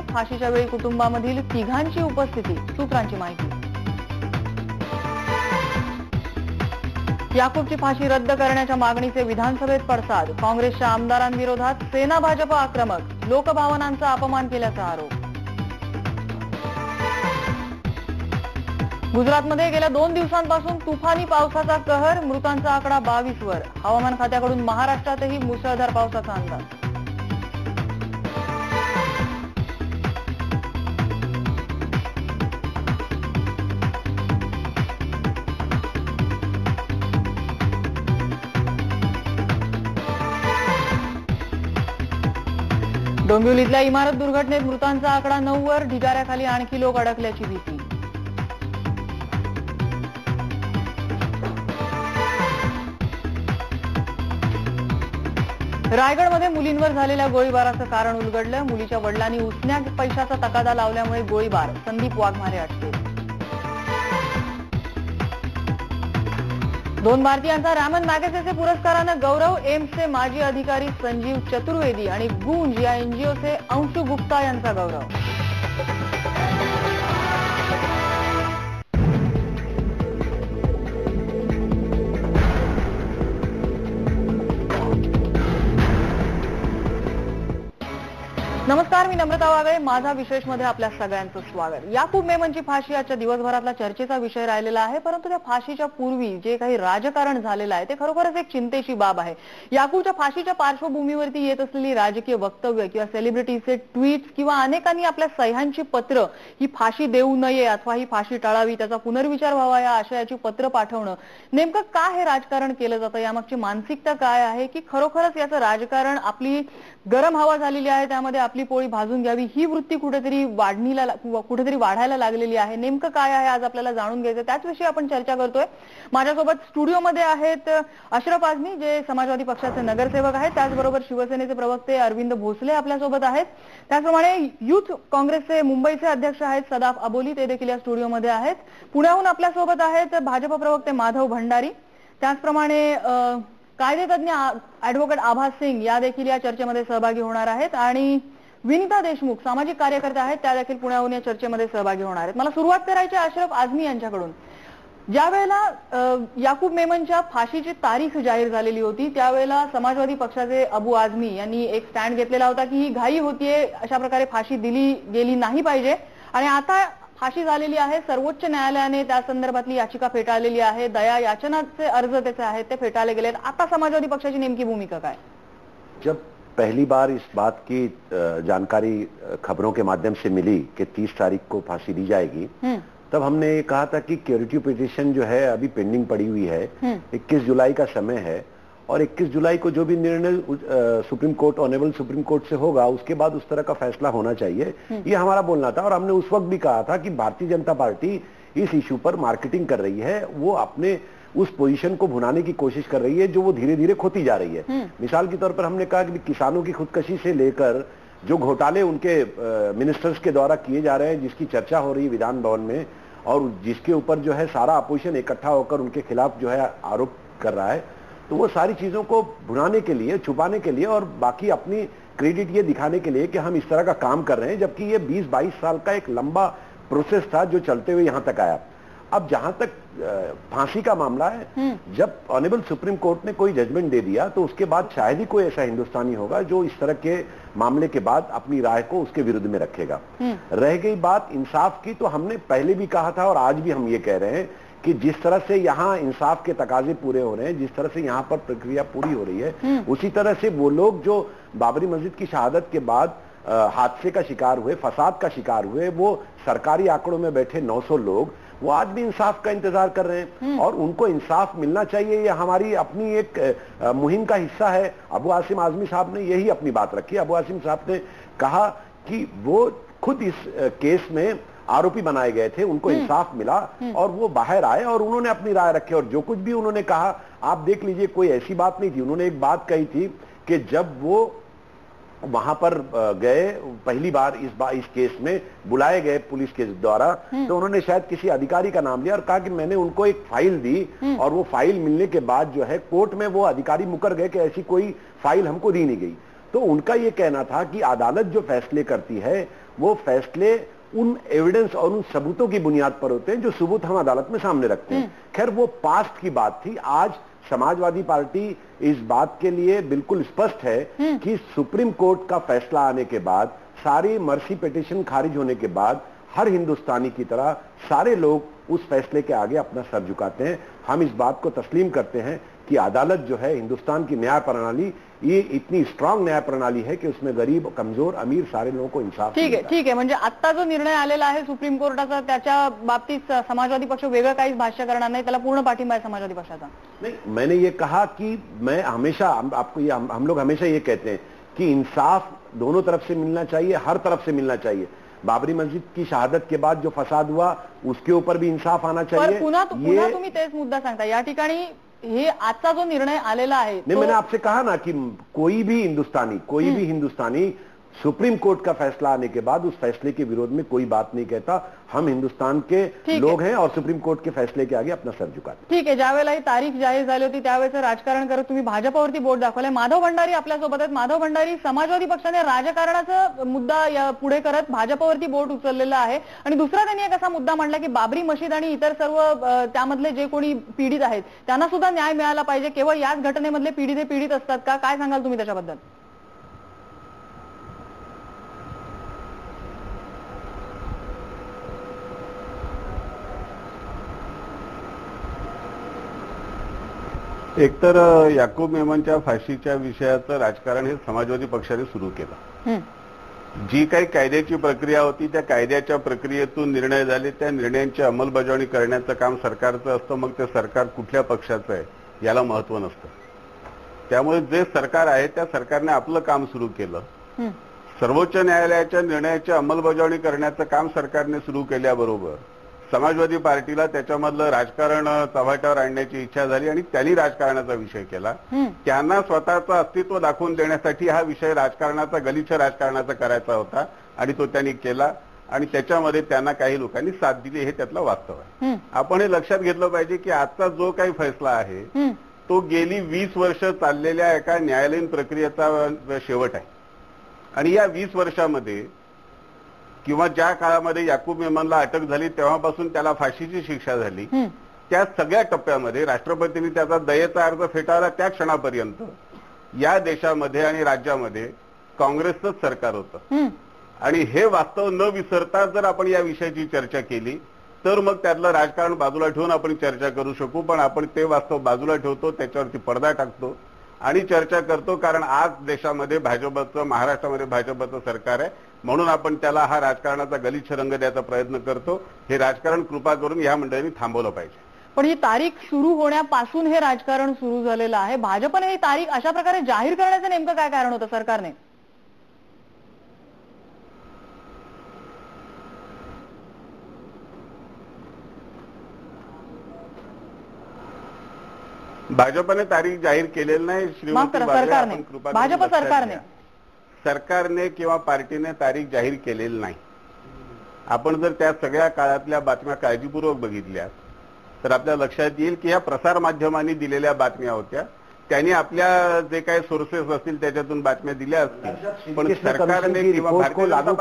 फाशीच्या वेळी कुटुंबामधील तिघांची उपस्थिती, सूत्रांची माहिती। याकूबची फाशी रद्द करण्याच्या मागणीचे विधानसभेत पडसाद, काँग्रेसच्या आमदारांविरोधात सेना भाजप आक्रमक, लोकभावनांचा अपमान केल्याचा आरोप। गुजरातमध्ये गेल्या 2 दिवसांपासून तुफानी पावसाचा कहर, मृतांचा आकडा 22 वर। हवामान खात्याकडून महाराष्ट्रातही मुसळधार पावसाचा अंदाज। डोंबिवलीतल्या इमारत दुर्घटनेत मृतांचा आकडा 9 वर, ढिगाऱ्याखाली आणखी लोक अडकल्याची भीती। रायगडमध्ये मुलींवर झालेल्या गोळीबाराचं कारण उलगडलं, मुलीच्या वडिलांनी उसन्या पैशाचा तकादा लावल्यामुळे गोळीबार, संदीप वाघमारे अटकेत। 2 भारतीयांचा रॅमन मॅगसेसे पुरस्कारानं गौरव, एम्सचे माजी अधिकारी संजीव चतुर्वेदी आणि गूंज या एनजीओचे अंशु गुप्ता यांचा गौरव। नमस्कार, मी नम्रता वागळे, माझा विशेष मध्ये आपल्या सगळ्यांचं स्वागत। याकूब मेमनची फाशी आजच्या दिवसभरातला चर्चेचा विषय राहिलेला आहे, परंतु त्या फाशीच्या पूर्वी जे काही राजकारण झालेलं आहे ते खरोखरच एक चिंतेची बाब आहे। याकूबच्या फाशीच्या पार्श्वभूमीवरती येत असलेली राजकीय वक्तव्य किंवा सेलिब्रिटीचे ट्विट्स किंवा अनेकांनी आपल्या सह्यांची पत्र, ही फाशी देऊ नये अथवा ही फाशी टाळावी, त्याचा पुनर्विचार व्हावा या आशयाची पत्र पाठवणं, नेमकं का हे राजकारण केलं जातं, यामागची मानसिकता काय आहे, की खरोखरच याचं राजकारण आपली गरम हवा झालेली आहे, त्यामध्ये आपली पोळी भाजून घ्यावी ही वृत्ती कुठेतरी वाढायला लागलेली आहे। नेमकं काय आहे आज आपल्याला जाणून घ्यायचं, त्याचविषयी आपण चर्चा करतोय। माझ्यासोबत स्टुडिओमध्ये आहेत अशरफ आझमी, जे समाजवादी पक्षाचे नगरसेवक आहेत, त्याचबरोबर शिवसेनेचे प्रवक्ते अरविंद भोसले आपल्यासोबत आहेत, त्याचप्रमाणे युथ काँग्रेसचे मुंबईचे अध्यक्ष आहेत सदाफ अबोली, ते देखील या स्टुडिओमध्ये आहेत। पुण्याहून आपल्यासोबत आहेत भाजप प्रवक्ते माधव भंडारी, त्याचप्रमाणे कायदेतज्ञ ॲडव्होकेट आभास सिंग या देखील या चर्चेमध्ये सहभागी होणार आहेत आणि विनिता देशमुख सामाजिक कार्यकर्ते आहेत, त्या देखील पुण्याहून या चर्चेमध्ये सहभागी होणार आहेत। मला सुरुवात करायची अशरफ आझमी यांच्याकडून। ज्या वेळेला याकूब मेमनच्या फाशीची तारीख जाहीर झालेली होती त्यावेळेला समाजवादी पक्षाचे अबू आझमी यांनी एक स्टँड घेतलेला होता की ही घाई होतीये, अशा प्रकारे फाशी दिली गेली नाही पाहिजे, आणि आता फाशी झालेली आहे, सर्वोच्च न्यायालयाने त्या संदर्भातली याचिका फेटाळलेली आहे, दया याचनाचे अर्ज त्याचे आहेत ते फेटाळले गेलेत। आता समाजवादी पक्षाची नेमकी भूमिका काय? जब पहली बार इस बात की जानकारी खबरों के माध्यम से मिली कि 30 तारीख को फांसी दी जाएगी, तब हमने ये कहा था कि क्यूरेटिव पिटीशन जो है अभी पेंडिंग पड़ी हुई है, 21 जुलाई का समय है, और 21 जुलाई को जो भी निर्णय Supreme Court, honourable Supreme Court से होगा, उसके बाद उस तरह का फैसला होना चाहिए, ये हमारा बोलना था। और हमने उस वक्त भी कहा था कि भारतीय जनता पार्टी इस इशू पर मार्केटिंग कर रही है, वो अपने उस पोजीशन को भुनाने की कोशिश कर रही है जो वो धीरे धीरे खोती जा रही है। मिसाल के तौर पर हमने कहा कि किसानों की खुदकशी से लेकर जो घोटाले उनके मिनिस्टर्स के द्वारा किए जा रहे हैं, जिसकी चर्चा हो रही है विधान भवन में, और जिसके ऊपर जो है सारा अपोजिशन इकट्ठा होकर उनके खिलाफ जो है आरोप कर रहा है, तो वो सारी चीजों को भुनाने के लिए, छुपाने के लिए और बाकी अपनी क्रेडिट ये दिखाने के लिए कि हम इस तरह का काम कर रहे हैं, जबकि ये 20-22 साल का एक लंबा प्रोसेस था जो चलते हुए यहां तक आया। अब जहां तक फांसी का मामला है, जब ऑनरेबल सुप्रीम कोर्ट ने कोई जजमेंट दे दिया तो उसके बाद शायद ही कोई ऐसा हिंदुस्तानी होगा जो इस तरह के मामले के बाद अपनी राय को उसके विरुद्ध में रखेगा। रह गई बात इंसाफ की, तो हमने पहले भी कहा था और आज भी हम ये कह रहे हैं कि जिस तरह से यहाँ इंसाफ के तकाजे पूरे हो रहे हैं, जिस तरह से यहाँ पर प्रक्रिया पूरी हो रही है, उसी तरह से वो लोग जो बाबरी मस्जिद की शहादत के बाद हादसे का शिकार हुए, फसाद का शिकार हुए, वो सरकारी आंकड़ों में बैठे 900 लोग, वो आज भी इंसाफ का इंतजार कर रहे हैं और उनको इंसाफ मिलना चाहिए। ये हमारी अपनी एक मुहिम का हिस्सा है। अबू आसिम आजमी साहब ने यही अपनी बात रखी। अबू आसिम साहब ने कहा कि वो खुद इस केस में आरोपी बनाए गए थे, उनको इंसाफ मिला और वो बाहर आए और उन्होंने अपनी राय रखी, और जो कुछ भी उन्होंने कहा आप देख लीजिए, कोई ऐसी बात नहीं थी। उन्होंने एक बात कही थी कि जब वो वहां पर गए पहली बार इस केस में बुलाए गए पुलिस के द्वारा, तो उन्होंने शायद किसी अधिकारी का नाम लिया और कहा कि मैंने उनको एक फाइल दी और वो फाइल मिलने के बाद जो है कोर्ट में वो अधिकारी मुकर गए कि ऐसी कोई फाइल हमको दी नहीं गई। तो उनका ये कहना था कि अदालत जो फैसले करती है वो फैसले उन एविडेंस और उन सबूतों की बुनियाद पर होते हैं जो सबूत हम अदालत में सामने रखते हैं। खैर वो पास्ट की बात थी। आज समाजवादी पार्टी इस बात के लिए बिल्कुल स्पष्ट है कि सुप्रीम कोर्ट का फैसला आने के बाद, सारी मर्सी पिटीशन खारिज होने के बाद, हर हिंदुस्तानी की तरह सारे लोग उस फैसले के आगे अपना सर झुकाते हैं। हम इस बात को तस्लीम करते हैं कि अदालत जो है, हिंदुस्तान की न्याय प्रणाली, ये इतनी स्ट्रांग न्याय प्रणाली है कि उसमें गरीब, कमजोर, अमीर सारे लोगों को इंसाफ ठीक आहे म्हणजे आता जो निर्णय आलेला आहे सुप्रीम कोर्टाचा, त्याच्या बाबतीत समाजवादी पक्ष वेगळं काहीच भाष्य करणार नाही, त्याला पूर्ण पाठिंबा आहे समाजवादी पक्षाचा? नहीं, मैंने ये कहा कि मैं हमेशा आपको ये हम लोग हमेशा ये कहते हैं कि इंसाफ दोनों तरफ से मिलना चाहिए, हर तरफ से मिलना चाहिए। बाबरी मस्जिद की शहादत के बाद जो फसाद हुआ उसके ऊपर भी इंसाफ आना चाहिए। पुन्हा तुम्ही तेच मुद्दा सांगता, या ठिकाणी हे आजचा जो निर्णय आलेला आहे नहीं, मैंने आपसे कहा ना कि कोई भी हिंदुस्तानी सुप्रीम कोर्ट का फैसला आने के बाद उस फैसले के विरोध में कोई बात नहीं कहता। हम हिंदुस्तान के लोग हैं और सुप्रीम कोर्ट के फैसले के आगे अपना सर झुकाते। ठीक आहे, ज्यावेळेला ही तारीख जाहीर झाली होती त्यावेळेस राजकारण करत तुम्ही भाजपवरती बोट दाखवलंय। माधव भंडारी आपल्यासोबत आहेत। माधव भंडारी, समाजवादी पक्षाने राजकारणाचा मुद्दा पुढे करत भाजपवरती बोट उचललेला आहे आणि दुसरा त्यांनी एक असा मुद्दा मांडला की बाबरी मशीद आणि इतर सर्व त्यामधले जे कोणी पीडित आहेत त्यांना सुद्धा न्याय मिळाला पाहिजे, केवळ याच घटनेमधले पीडित हे पीडित असतात का? काय सांगाल तुम्ही त्याच्याबद्दल? एकतर याकूब मेमनच्या फाशीच्या विषयाचं राजकारण हे समाजवादी पक्षाने सुरू केलं। जी काही कायद्याची प्रक्रिया होती त्या कायद्याच्या प्रक्रियेतून निर्णय झाले, त्या निर्णयांची अंमलबजावणी करण्याचं काम सरकारचं असतं। मग ते सरकार कुठल्या पक्षाचं आहे याला महत्व नसतं। त्यामुळे जे सरकार आहे त्या सरकारने आपलं काम सुरू केलं। सर्वोच्च न्यायालयाच्या निर्णयाची अंमलबजावणी करण्याचं काम सरकारने सुरू केल्याबरोबर समाजवादी पार्टीला त्याच्यामधलं राजकारण चव्हाट्यावर आणण्याची इच्छा झाली आणि त्यांनी राजकारणाचा विषय केला। त्यांना स्वतःचं अस्तित्व दाखवून देण्यासाठी हा विषय राजकारणाचा, गलिच्छ राजकारणाचा करायचा होता आणि तो त्यांनी केला आणि त्याच्यामध्ये त्यांना काही लोकांनी साथ दिली, हे त्यातलं वास्तव आहे। आपण हे लक्षात घेतलं पाहिजे की आजचा जो काही फैसला आहे तो गेली 20 वर्ष चाललेल्या एका न्यायालयीन प्रक्रियेचा शेवट आहे आणि या 20 वर्षामध्ये किंवा ज्या काळामध्ये याकूब मेमनला अटक झाली तेव्हापासून त्याला फाशीची शिक्षा झाली, त्या सगळ्या टप्प्यामध्ये राष्ट्रपतींनी त्याचा दयेचा अर्ज फेटाळला त्या क्षणापर्यंत या देशामध्ये आणि राज्यामध्ये काँग्रेसचंच सरकार होतं। आणि हे वास्तव न विसरता जर आपण या विषयाची चर्चा केली तर मग त्यातलं राजकारण बाजूला ठेवून आपण चर्चा करू शकू, पण आपण ते वास्तव बाजूला ठेवतो, त्याच्यावरती पडदा टाकतो आणि चर्चा करतो। कारण आज देशामध्ये भाजपचं, महाराष्ट्रामध्ये भाजपचं सरकार आहे म्हणून आपण त्याला हा राजकारणाचा गलिच्छ रंग द्यायचा प्रयत्न करतो। हे राजकारण कृपा करून या मंडळींनी थांबवलं पाहिजे। पण ही तारीख सुरू होण्यापासून हे राजकारण सुरू झालेलं आहे। भाजपने ही तारीख अशा प्रकारे जाहीर करण्याचं नेमकं काय कारण होतं सरकारने? भाजपने तारीख जाहीर केलेली नाही श्रीमती सरकारने, भाजप सरकारने किंवा पार्टीने तारीख जाहीर केलेली नाही। आपण जर त्या सगळ्या काळातल्या बातम्या काळजीपूर्वक बघितल्या तर आपल्या लक्षात येईल की या प्रसार माध्यमांनी दिलेल्या बातम्या होत्या, त्यांनी आपल्या जे काही सोर्सेस असतील त्याच्यातून बातम्या दिल्या असतील, पण सरकारने किंवा भारतीय जनता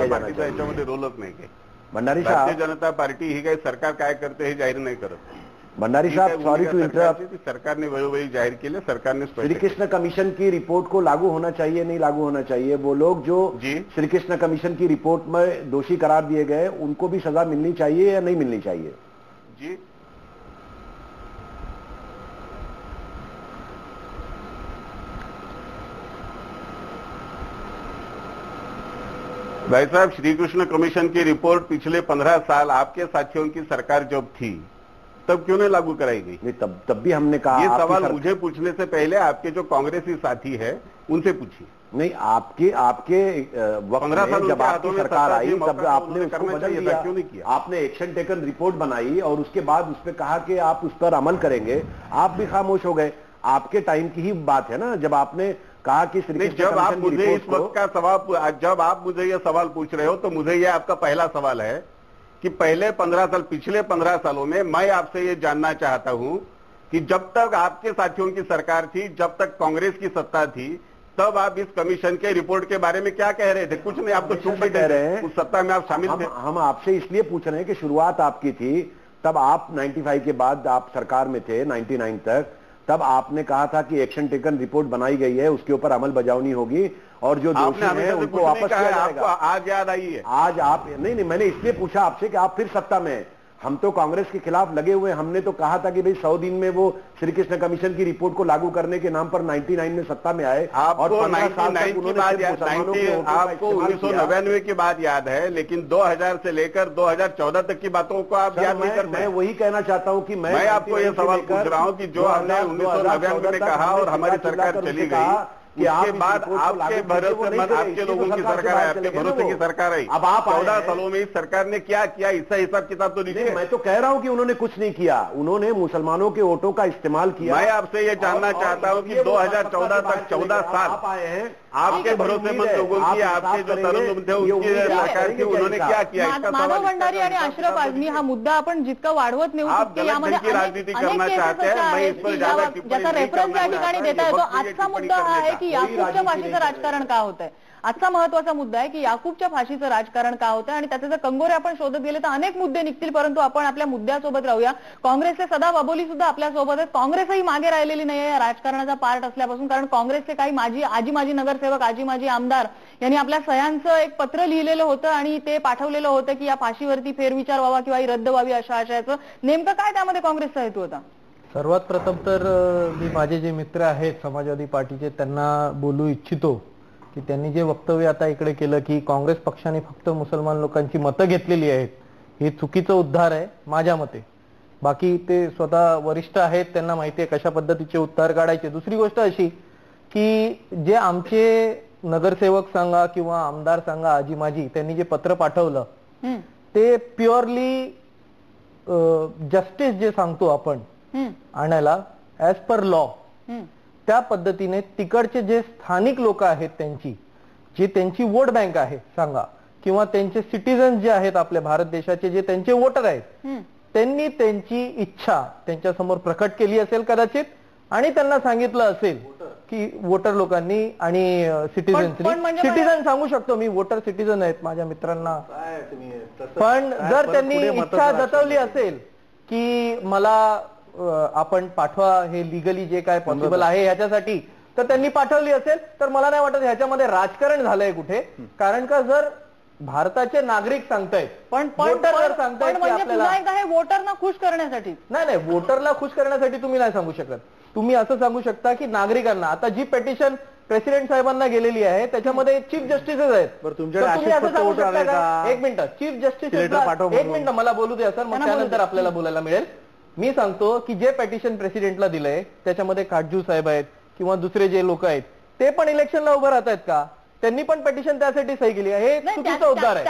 पार्टीचा याच्यामध्ये रोलच नाही काही। भारतीय जनता पार्टी ही काही सरकार काय करते हे जाहीर नाही करत। भंडारी साहब, सॉरी टू इंटरप्ट, सरकार ने वेळोवेळी जाहिर किए, सरकार ने श्री कृष्ण कमीशन की रिपोर्ट को लागू होना चाहिए, नहीं लागू होना चाहिए? वो लोग जो श्री कृष्ण कमीशन की रिपोर्ट में दोषी करार दिए गए उनको भी सजा मिलनी चाहिए या नहीं मिलनी चाहिए? जी भाई साहब, श्री कृष्ण कमीशन की रिपोर्ट पिछले 15 साल आपके साथियों की सरकार जब थी तब क्यों नहीं लागू कराई गई? नहीं, तब भी हमने कहा। ये सवाल मुझे पूछने से पहले आपके जो कांग्रेसी साथी है उनसे पूछिए। नहीं, आपके वक्त में जब आपकी सरकार आई तब आपने उसको बदल दिया, क्यों नहीं किया? आपने एक्शन टेकन रिपोर्ट बनाई और उसके बाद उस पर कहा कि आप उस पर अमल करेंगे, आप भी खामोश हो गए। आपके टाइम की ही बात है ना, जब आपने कहा कि जब आप मुझे इस वक्त का सवाल, जब आप मुझे ये सवाल पूछ रहे हो तो मुझे ये आपका पहला सवाल है कि पिछले 15 सालों में मैं आपसे ये जानना चाहता हूं कि जब तक आपके साथियों की सरकार थी, जब तक कांग्रेस की सत्ता थी, तब आप इस कमीशन के रिपोर्ट के बारे में क्या कह रहे थे? कुछ नहीं, आप तो चुप बैठे रहे हैं। उस सत्ता में आप शामिल थे। हम आपसे इसलिए पूछ रहे हैं कि शुरुआत आपकी थी, तब आप 95 के बाद आप सरकार में थे 99 तक, तब आपने कहा था कि एक्शन टेकन रिपोर्ट बनाई गई है, उसके ऊपर अमल बजावनी होगी और जो दोषी हैं उनको वापस किया जाएगा। आज याद आई है? आज आप नहीं, मैंने इसलिए पूछा आपसे कि आप फिर सत्ता में हैं। हम तो कांग्रेस के खिलाफ लगे हुए, हमने तो कहा था कि भाई 100 दिन में वो श्री कृष्ण कमीशन की रिपोर्ट को लागू करने के नाम पर 99 में सत्ता में आए। और 99 की बात याद, आपको 1999 की बात याद है, लेकिन 2000 से लेकर 2014 तक की बातों को आप याद नहीं करते। मैं वही कहना चाहता हूँ कि मैं आपको ये सवाल पूछ रहा हूँ कि जो हमने 1999 में कहा और हमारी सरकार चली गई, उसके बाद आपके भरोसे मन, आपके लोगों की सरकार है, आपके भरोसे की सरकार है। अब आप 14 सालों में इस सरकार ने क्या किया, इसका हिसाब किताब तो नहीं। मैं तो कह रहा हूं कि उन्होंने कुछ नहीं किया, उन्होंने मुसलमानों के वोटों का इस्तेमाल किया। मैं आपसे ये जानना चाहता हूं कि 2014 तक 14 साल आप आए हैं, आपके भरोसेमंद लोगों की, आपके जो तरुण थे उनकी सरकार की, उन्होंने क्या किया? माधव भंडारी आणि अशरफ आझमी हा मुद्दा आपण जितका वाढवत नेऊ आप यामध्ये राजनीती करना चाहते हैं, मैं इस पर ज्याचा रेफरन्स या ठिकाणी देता येतो। आजचा मुद्दा हा आहे की याकूबच्या फाशीचं राजकारण का होत आहे। आजचा महत्वाचा मुद्दा आहे की याकूबच्या फाशीचं राजकारण का होतं आणि त्याचे जर कंगोरे आपण शोधत गेले तर अनेक मुद्दे निघतील, परंतु आपण आपल्या मुद्द्यासोबत राहूया। काँग्रेसचे सदा बाबोली सुद्धा आपल्या सोबत आहेत। काँग्रेसही मागे राहिलेली नाहीये या राजकारणाचा पार्ट असल्यापासून, कारण काँग्रेसचे काही आजी माजी नगरसेवक, आजी माजी आमदार यांनी आपल्या सह्यांचं एक पत्र लिहिलेलं होतं आणि ते पाठवलेलं होतं की या फाशीवरती फेरविचार व्हावा किंवा ही रद्द व्हावी अशा आशयाचं। नेमकं काय त्यामध्ये काँग्रेसचा हेतू होता? सर्वात प्रथम तर मी माझे जे मित्र आहेत समाजवादी पार्टीचे त्यांना बोलू इच्छितो की त्यांनी जे वक्तव्य आता इकडे केलं की काँग्रेस पक्षाने फक्त मुसलमान लोकांची मतं घेतलेली आहेत, हे चुकीचं उद्गार आहे माझ्या मते। बाकी ते स्वतः वरिष्ठ आहेत, त्यांना माहिती आहे कशा पद्धतीचे उत्तर काढायचे। दुसरी गोष्ट अशी की जे आमचे नगरसेवक सांगा किंवा आमदार सांगा, आजी माजी, त्यांनी जे पत्र पाठवलं ते प्युअरली जस्टिस जे सांगतो आपण आणायला ऍज पर लॉ, त्या पद्धतीने तिकडचे जे स्थानिक लोक आहेत त्यांची, जे त्यांची वोट बँक आहे सांगा, किंवा त्यांचे सिटीजन जे आहेत आपल्या भारत देशाचे जे त्यांचे वोटर आहेत, त्यांनी त्यांची इच्छा त्यांच्या समोर प्रकट केली असेल कदाचित, आणि त्यांना सांगितलं असेल की वोटर लोकांनी आणि सिटीजन सांगू शकतो मी, वोटर सिटीजन आहेत माझ्या मित्रांना, पण जर त्यांनी इच्छा जतवली असेल की मला आपण पाठवा, हे लिगली जे काय पॉसिबल आहे ह्याच्यासाठी, तर त्यांनी पाठवली असेल, तर मला नाही वाटत ह्याच्यामध्ये राजकारण झालंय कुठे। कारण का जर भारताचे नागरिक सांगतायत, पण वोटर सांगतायत की आपल्याला वोटरना खुश करण्यासाठी, नाही, वोटरला खुश करण्यासाठी तुम्ही नाही सांगू शकत। तुम्ही असं सांगू शकता की नागरिकांना, आता जी पेटिशन प्रेसिडेंट साहेबांना गेलेली आहे त्याच्यामध्ये चीफ जस्टिसेस आहेत, एक मिनिट, चीफ जस्टिस, एक मिनिट मला बोलू द्या सर, मग त्यानंतर आपल्याला बोलायला मिळेल। मी सांगतो की जे पेटिशन प्रेसिडेंटला दिलंय त्याच्यामध्ये काटजू साहेब आहेत किंवा दुसरे जे लोक आहेत ते पण इलेक्शनला उभं राहत आहेत का? त्यांनी पण पेटिशन त्यासाठी सही केली आहे, हे चुकीचा उद्गार आहे।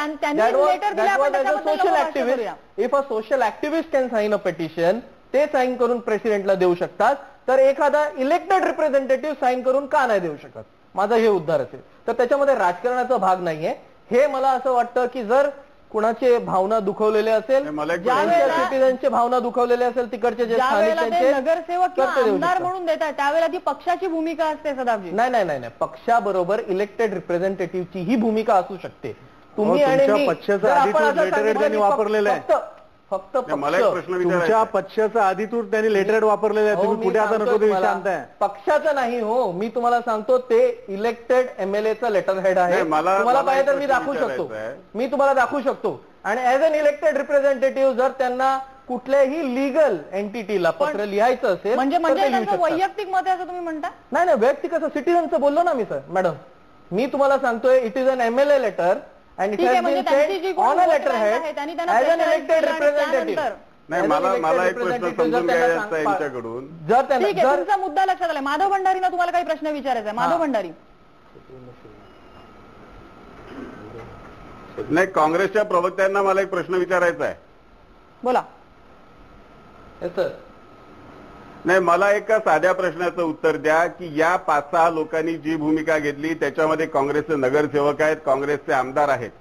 Social activist, if a social activist can sign a petition, ते साइन करून प्रेसिडेंटला देऊ शकतात, तर एखादा इलेक्टेड रिप्रेझेंटेटिव्ह साइन करून का नाही देऊ शकत? माझा हे उद्गार असेल तर त्याच्यामध्ये राजकारणाचा भाग नाहीये। हे मला असं वाटतं की जर कुणाचे भावना दुखवलेले असेल, सिटीजनचे भावना दुखवलेले असेल, तिकडचे जे नगरसेवक किंवा आमदार म्हणून देतात त्यावेळेला ती पक्षाची भूमिका असते सदाजी। नाही, पक्षाबरोबर इलेक्टेड रिप्रेझेंटेटिव्हची ही भूमिका असू शकते। तुम्ही आणि वापरलेलं आहे फक्त तुमच्या पक्षाचा आधीतूर त्यांनी लेटरेड वापरलेलं आहे, तुम्ही कुठे आता नको ते सांगताय? पक्षाचं नाही हो, मी तुम्हाला सांगतो ते इलेक्टेड एमएलएचं लेटर हेड आहे, तुम्हाला पाहिजे तर मी दाखवू शकतो, मी तुम्हाला दाखवू शकतो। आणि ऍज अन इलेक्टेड रिप्रेझेंटेटिव्ह जर त्यांना कुठल्याही लीगल एंटिटीला पत्र लिहायचं असेल, म्हणजे वैयक्तिक मत आहे असं तुम्ही म्हणता? नाही, वैयक्तिक असं सिटीजनचं बोललो ना मी सर, मॅडम मी तुम्हाला सांगतोय it is an MLA letter and it has been sent on a letterhead as an elected representative. नाही, मला एक प्रश्न समजून घ्यायचा आहे यांच्याकडून। जर तुमचा मुद्दा लक्षात आला, माधव भंडारींना तुम्हाला काही प्रश्न विचारायचा आहे? माधव भंडारी, नाही, काँग्रेसच्या प्रवक्त्यांना मला एक प्रश्न विचारायचा आहे, बोला। नाही, मला एका साध्या प्रश्नाचं उत्तर द्या की या 5-6 लोकांनी जी भूमिका घेतली त्याच्यामध्ये काँग्रेसचे नगरसेवक आहेत, काँग्रेसचे आमदार आहेत,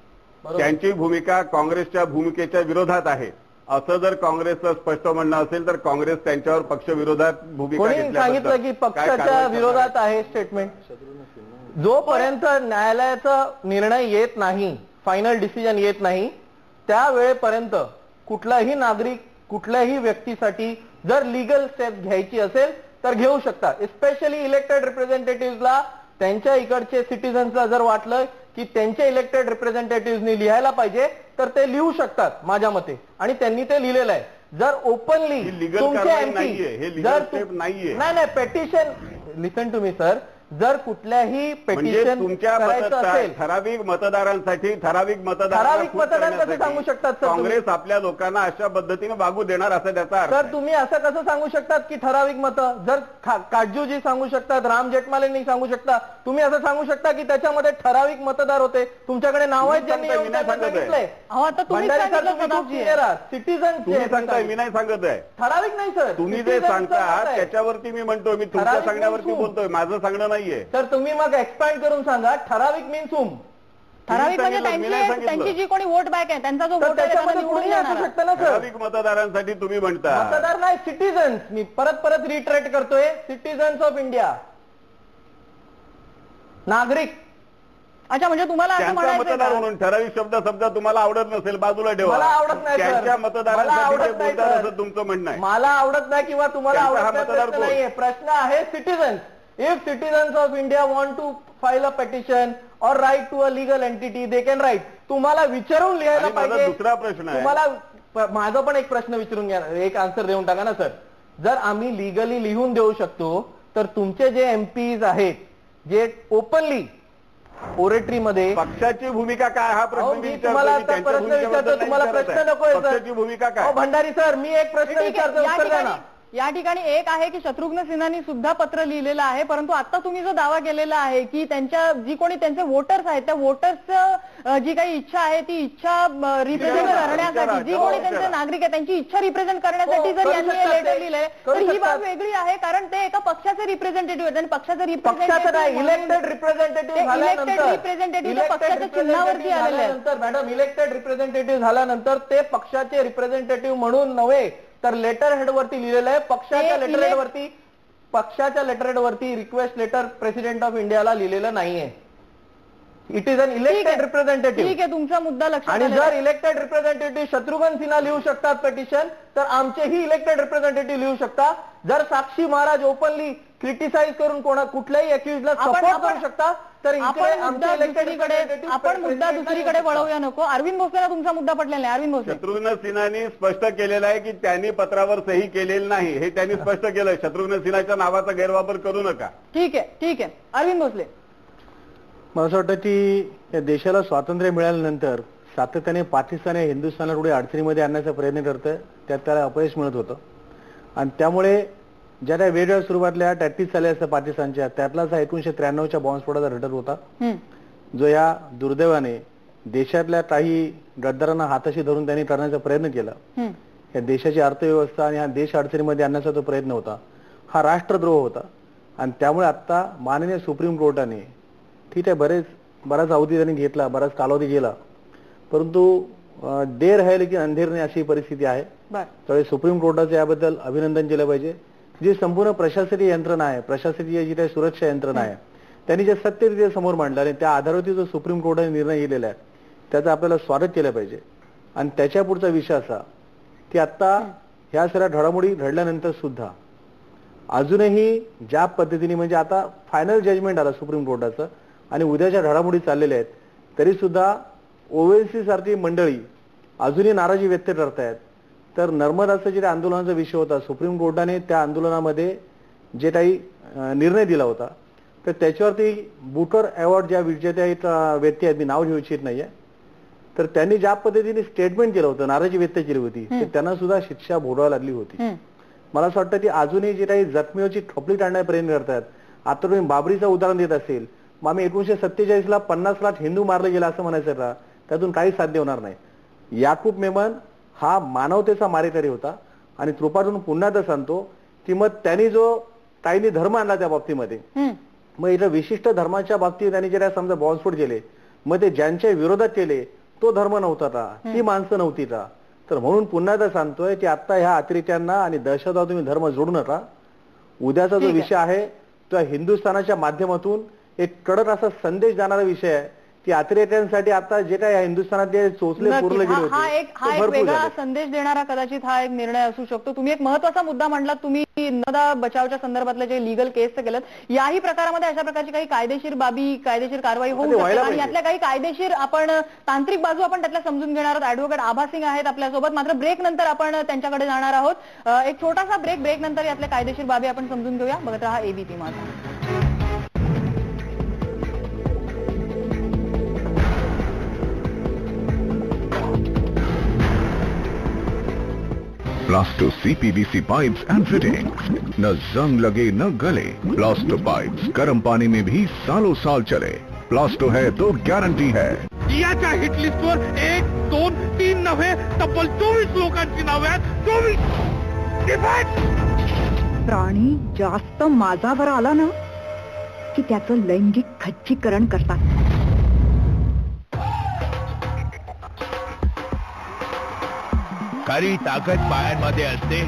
त्यांची भूमिका काँग्रेसच्या भूमिकेच्या विरोधात आहे असं जर काँग्रेसचं स्पष्ट म्हणणं असेल तर काँग्रेस त्यांच्यावर पक्षविरोधात भूमिका सांगितलं की पक्षाच्या विरोधात आहे स्टेटमेंट? जोपर्यंत न्यायालयाचा निर्णय येत नाही, फायनल डिसिजन येत नाही, त्यावेळेपर्यंत कुठलाही नागरिक कुठल्याही व्यक्तीसाठी जर लिगल स्टेप घ्यायची असेल तर घेऊ शकतात. स्पेशली इलेक्टेड रिप्रेझेंटेटिव्हला त्यांच्या इकडचे सिटीजन्सला जर वाटलं की त्यांच्या इलेक्टेड रिप्रेझेंटेटिव्हनी लिहायला पाहिजे तर ते लिहू शकतात माझ्या मते, आणि त्यांनी ते लिहिलेलं आहे. जर ओपनली तुमचे एमपी जर नाही petition, listen to me sir, जर कुठल्याही पेटिशन तुमच्या ठराविक मतदारांसाठी ठराविक मतदार कसे सांगू शकतात सर? काँग्रेस आपल्या लोकांना अशा पद्धतीने वागू देणार असं त्याचा अर्थ. सर तुम्ही असं कसं सांगू शकतात की ठराविक मतं? जर काजूजी सांगू शकतात, राम जेठमालेंनी सांगू शकता, तुम्ही असं सांगू शकता की त्याच्यामध्ये ठराविक मतदार होते? तुमच्याकडे नाव आहेत ज्यांनी सांगितलंय. सिटीजन सांगताय, मी नाही सांगत आहे. ठराविक नाही सर, तुम्ही जे सांगता त्याच्यावरती मी म्हणतोय, मी तुमच्या सांगण्यावरती बोलतोय, माझं सांगणं नाहीये. तर तुम्ही मग एक्सपॅन्ड करून सांगा ठराविक मीन्स हुम. ठराविक म्हणजे त्यांची जी कोणी वोट बँक आहे त्यांचा जो वोट आहे ठराविक मतदारांसाठी तुम्ही म्हणता. मतदार नाही, सिटीजन्स. मी परत रिट्रेट करतोय, सिटीजन्स ऑफ इंडिया, नागरिक. अच्छा, म्हणजे तुम्हाला असं म्हणायचं मतदार म्हणून ठराविक शब्द तुम्हाला आवडत नसेल बाजूला ठेवा. मला आवडत नाही, त्यांच्या मतदारांसाठी बोलतात असं तुमचं म्हणणं आहे. मला आवडत नाही किंवा तुम्हाला आवडत नाहीये. प्रश्न आहे citizens. If citizens of India want to file a petition or write to a legal entity, they can write. तुम्हाला विचारून लिहायला पाहिजे. दुसरा प्रश्न आहे, तुम्हाला माझा पण एक प्रश्न विचारून घ्या, एक आन्सर देऊन टाका ना सर. जर आम्ही लिगली लिहून देऊ शकतो तर तुमचे जे एमपीज आहेत जे ओपनली ओरेटरी मध्ये, पक्षाची भूमिका काय हा प्रश्न तुम्हाला आता प्रश्न विचारतो, तुम्हाला प्रश्न नकोय सर. पक्षाची भूमिका काय? भंडारी सर, मी एक प्रश्न विचारतो, उत्तर द्या ना. या ठिकाणी एक आहे की शत्रुघ्न सिन्हांनी सुद्धा पत्र लिहिलेलं आहे, परंतु आता तुम्ही जो दावा केलेला आहे की त्यांच्या जी कोणी त्यांचे वोटर्स आहेत त्या वोटर्स जी काही इच्छा आहे ती इच्छा रिप्रेझेंट करण्यासाठी, जी कोणी त्यांचे नागरिक आहे त्यांची इच्छा रिप्रेझेंट करण्यासाठी जर यांनी हे लेटर लिहिलंय तर ही बाब वेगळी आहे, कारण ते एका पक्षाचे रिप्रेझेंटेटिव्ह आहेत आणि पक्षाचे रिप्रेझेंटेटिव्ह इलेक्टेड रिप्रेझेंटेटिव्ह पक्षाच्या चिन्हावरती आलेले आहेत. मॅडम, इलेक्टेड रिप्रेझेंटेटिव्ह झाल्यानंतर ते पक्षाचे रिप्रेझेंटेटिव्ह म्हणून नव्हे तर लेटर हेड वरती लिहिलेलं आहे. पक्षाच्या लेटर हेड वरती रिक्वेस्ट लेटर प्रेसिडेंट ऑफ इंडियाला लिहिलेलं नाहीये. It is an elected representative. ठीक आहे, तुमचा मुद्दा लक्षात. आणि जर इलेक्टेड रिप्रेझेंटेटिव्ह शत्रुघ्न सिन्हा लिहू शकतात पेटिशन, तर आमचेही इलेक्टेड रिप्रेझेंटेटिव्ह लिहू शकता. जर साक्षी महाराज ओपनली क्रिटिसाइज करून कुठल्याही अक्युजला सपोर्ट करू शकता, तर आपण मुद्दा दुसरीकडे वळवूया नको. अरविंद भोसलेला तुमचा मुद्दा पटलेला आहे. अरविंद भोसले, शत्रुघ्न सिन्हांनी स्पष्ट केलेलं आहे की त्यांनी पत्रावर सही केलेली नाही, हे त्यांनी स्पष्ट केलं. शत्रुघ्न सिन्हाच्या नावाचा गैरवापर करू नका. ठीक आहे. अरविंद भोसले, मला असं वाटतं की या देशाला स्वातंत्र्य मिळाल्यानंतर सातत्याने पाकिस्तान या हिंदुस्थानला थोडी अडचणीमध्ये आणण्याचा प्रयत्न करतोय, त्यात त्याला अपयश मिळत होतं. आणि त्यामुळे ज्या त्या वेगवेगळ्या सुरुवातल्या टॅक्टिक्स आल्या असतात पाकिस्तानच्या, त्यातलाच 1993च्या बॉम्बस्फोटाचा रटत होता, जो या दुर्दैवाने देशातल्या काही गद्दारांना हाताशी धरून त्यांनी करण्याचा प्रयत्न केला. या देशाची अर्थव्यवस्था आणि हा देश अडचणीमध्ये आणण्याचा तो प्रयत्न होता, हा राष्ट्रद्रोह होता. आणि त्यामुळे आता माननीय सुप्रीम कोर्टाने, ठीक आहे, बराच अवधी त्यांनी घेतला, बराच कालावधी गेला, परंतु देर है लेकिन अंधेर नाही अशी परिस्थिती आहे. त्यामुळे सुप्रीम कोर्टाचे याबद्दल अभिनंदन केलं पाहिजे. जी संपूर्ण प्रशासकीय यंत्रणा आहे, प्रशासकीय जी काही सुरक्षा यंत्रणा आहे, त्यांनी जे सत्य समोर मांडलं आणि त्या आधारावरती जो सुप्रीम कोर्टाने निर्णय घेतलेला आहे त्याचं आपल्याला स्वागत केलं पाहिजे. आणि त्याच्या पुढचा विषय असा की आता ह्या सगळ्या घडामोडी घडल्यानंतर सुद्धा अजूनही ज्या पद्धतीने, म्हणजे आता फायनल जजमेंट आला सुप्रीम कोर्टाचं आणि उद्याच्या घडामोडी चाललेल्या आहेत, तरी सुद्धा ओवेसी सारखी मंडळी अजूनही नाराजी व्यक्त करतायत. तर नर्मदाचं जे आंदोलनाचा विषय होता, सुप्रीम कोर्टाने त्या आंदोलनामध्ये जे काही निर्णय दिला होता, तर त्याच्यावरती बुकर अवॉर्ड ज्या विजेत्या एक व्यक्ती आहेत, मी नाव घेऊ इच्छित नाहीये, तर त्यांनी ज्या पद्धतीने स्टेटमेंट केलं होतं, नाराजी व्यक्त केली होती, तर त्यांना सुद्धा शिक्षा भोगावी लागली होती. मला असं वाटतं की अजूनही जे काही जखमीची ठोपली टाळण्याचा प्रयत्न करतात. आता तुम्ही बाबरीचं उदाहरण देत असेल, मग आम्ही 1947ला 50 लाख हिंदू मारले गेला असं म्हणायचं का? त्यातून काही साध्य होणार नाही. याकूब मेमन हा मानवतेचा मारेकरी होता आणि कृपातून पुन्हा तर सांगतो की मग त्यांनी जो काहींनी धर्म आणला त्या बाबतीमध्ये, मग इथं विशिष्ट धर्माच्या बाबतीत त्यांनी जे समजा बॉम्बस्फोट केले, मग ते ज्यांच्या विरोधात केले तो धर्म नव्हता का, ती माणसं नव्हती का? तर म्हणून पुन्हा तर सांगतोय की आता ह्या अतिरेक्यांना आणि दहशतवाद तुम्ही धर्म जोडू नका. उद्याचा जो विषय आहे तो हिंदुस्थानाच्या माध्यमातून एक कडक असा संदेश जाणारा विषय आहे की अतिरेक्यांसाठी आता जे काही हिंदुस्थानातले चोचले पुरले गेले होते, हा एक वेगळा संदेश देणारा कदाचित हा एक निर्णय असू शकतो. तुम्ही एक महत्वाचा मुद्दा मांडलात, तुम्ही नर्मदा बचावच्या संदर्भातले जे लिगल केस केलं, याही प्रकारामध्ये अशा प्रकारची काही कायदेशीर बाबी, कायदेशीर कारवाई होऊ शकते आणि यातल्या काही कायदेशीर आपण तांत्रिक बाजू आपण त्यातल्या समजून घेणार आहोत. ऍडव्होकेट आभा सिंग आहेत आपल्यासोबत. मात्र ब्रेक नंतर आपण त्यांच्याकडे जाणार आहोत. एक छोटासा ब्रेक नंतर यातल्या कायदेशीर बाबी आपण समजून घेऊया. बघत रहा एबीपी माझा. Plaster CPVC pipes end fittings, न जंग लगे न गले. प्लास्टो पाइप्स गर्म पानी में भी सालों साल चले. प्लास्टो है तो गारंटी है. याच्या हिट लिस्टवर 1, 2, 3 नव्हे तब्बल 24 लोकांची नावे आहेत. 24 प्राणी जास्त माझावर आला ना की त्याचं लैंगिक खच्चीकरण करतात. खरी ताकद पायांमध्ये असते.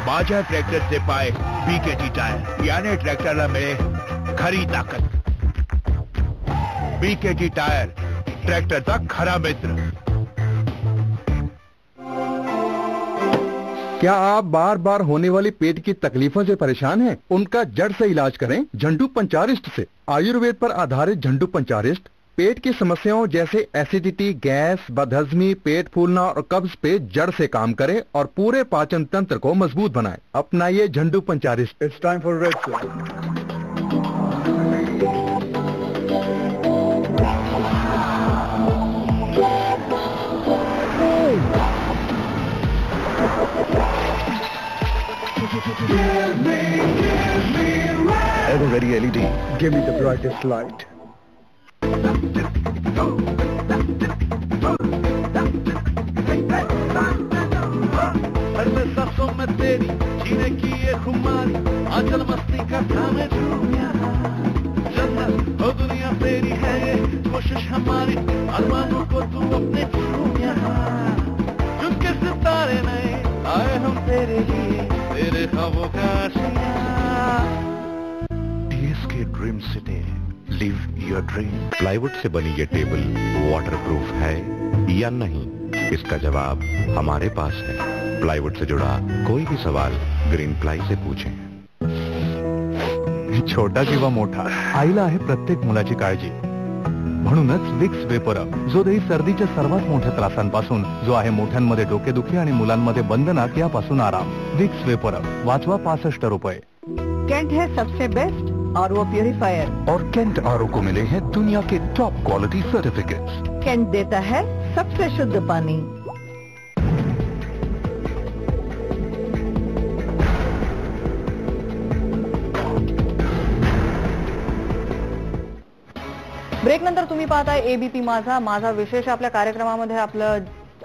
माझ्या ट्रॅक्टरचे पाय बीकेटी टायर, याने ट्रॅक्टरला मिळे खरी ताकद. बीकेटी टायर, ट्रॅक्टरचा खरा मित्र. क्या आप बार बार होने वाली पेट की तकलीफों से परेशान हैं? उनका जड़ से इलाज करें झंडू पंचारिस्ट से. आयुर्वेद पर आधारित झंडू पंचारिस्ट पेट की समस्याओं जैसे एसिडिटी, गैस, बदहजमी, पेट फूलना और कब्ज पे जड़ से काम करे और पूरे पाचन तंत्र को मजबूत बनाए. अपनाइए Jhandu Pancharisht. It's time for red Everready LED. Give me the brightest light. सांसों में तेरी जीने की ये खुमारी, आंचल मस्ती का थामे झूमिया. जन्नत हो दुनिया तेरी है ये कोशिश हमारी, अरमानों को तू अपने झूमिया. चुपके सितारे नए आए हम तेरे लिए, तेरे ख्वाबों का आशिया. TSK dream city, live your dream. Plywood से बनी ये टेबल वाटरप्रूफ है या नहीं, इसका जवाब हमारे पास है. प्लाईवुड से जुड़ा कोई भी सवाल ग्रीन प्लाई से पूछें. छोटा किंवा मोठा, आईला आहे प्रत्येक मुलाची काळजी. म्हणूनच विक्स वेपरअप, जो देही सर्दीच्या सर्वात मोठ्या त्रासांपासून, जो आहे मोठ्यांमध्ये डोकेदुखी आणि मुलांमध्ये बंधनात यापासून आराम. विक्स वेपरअप, वाचवा 65 रुपये. कैंट है सबसे बेस्ट RO प्यूरिफायर और कैंट RO को मिले हैं दुनिया के टॉप क्वालिटी सर्टिफिकेट्स. कैंट देता है सबसे शुद्ध पानी. ब्रेक नंतर तुम्ही पाहताय एबीपी माझा विशेष. आपल्या कार्यक्रमामध्ये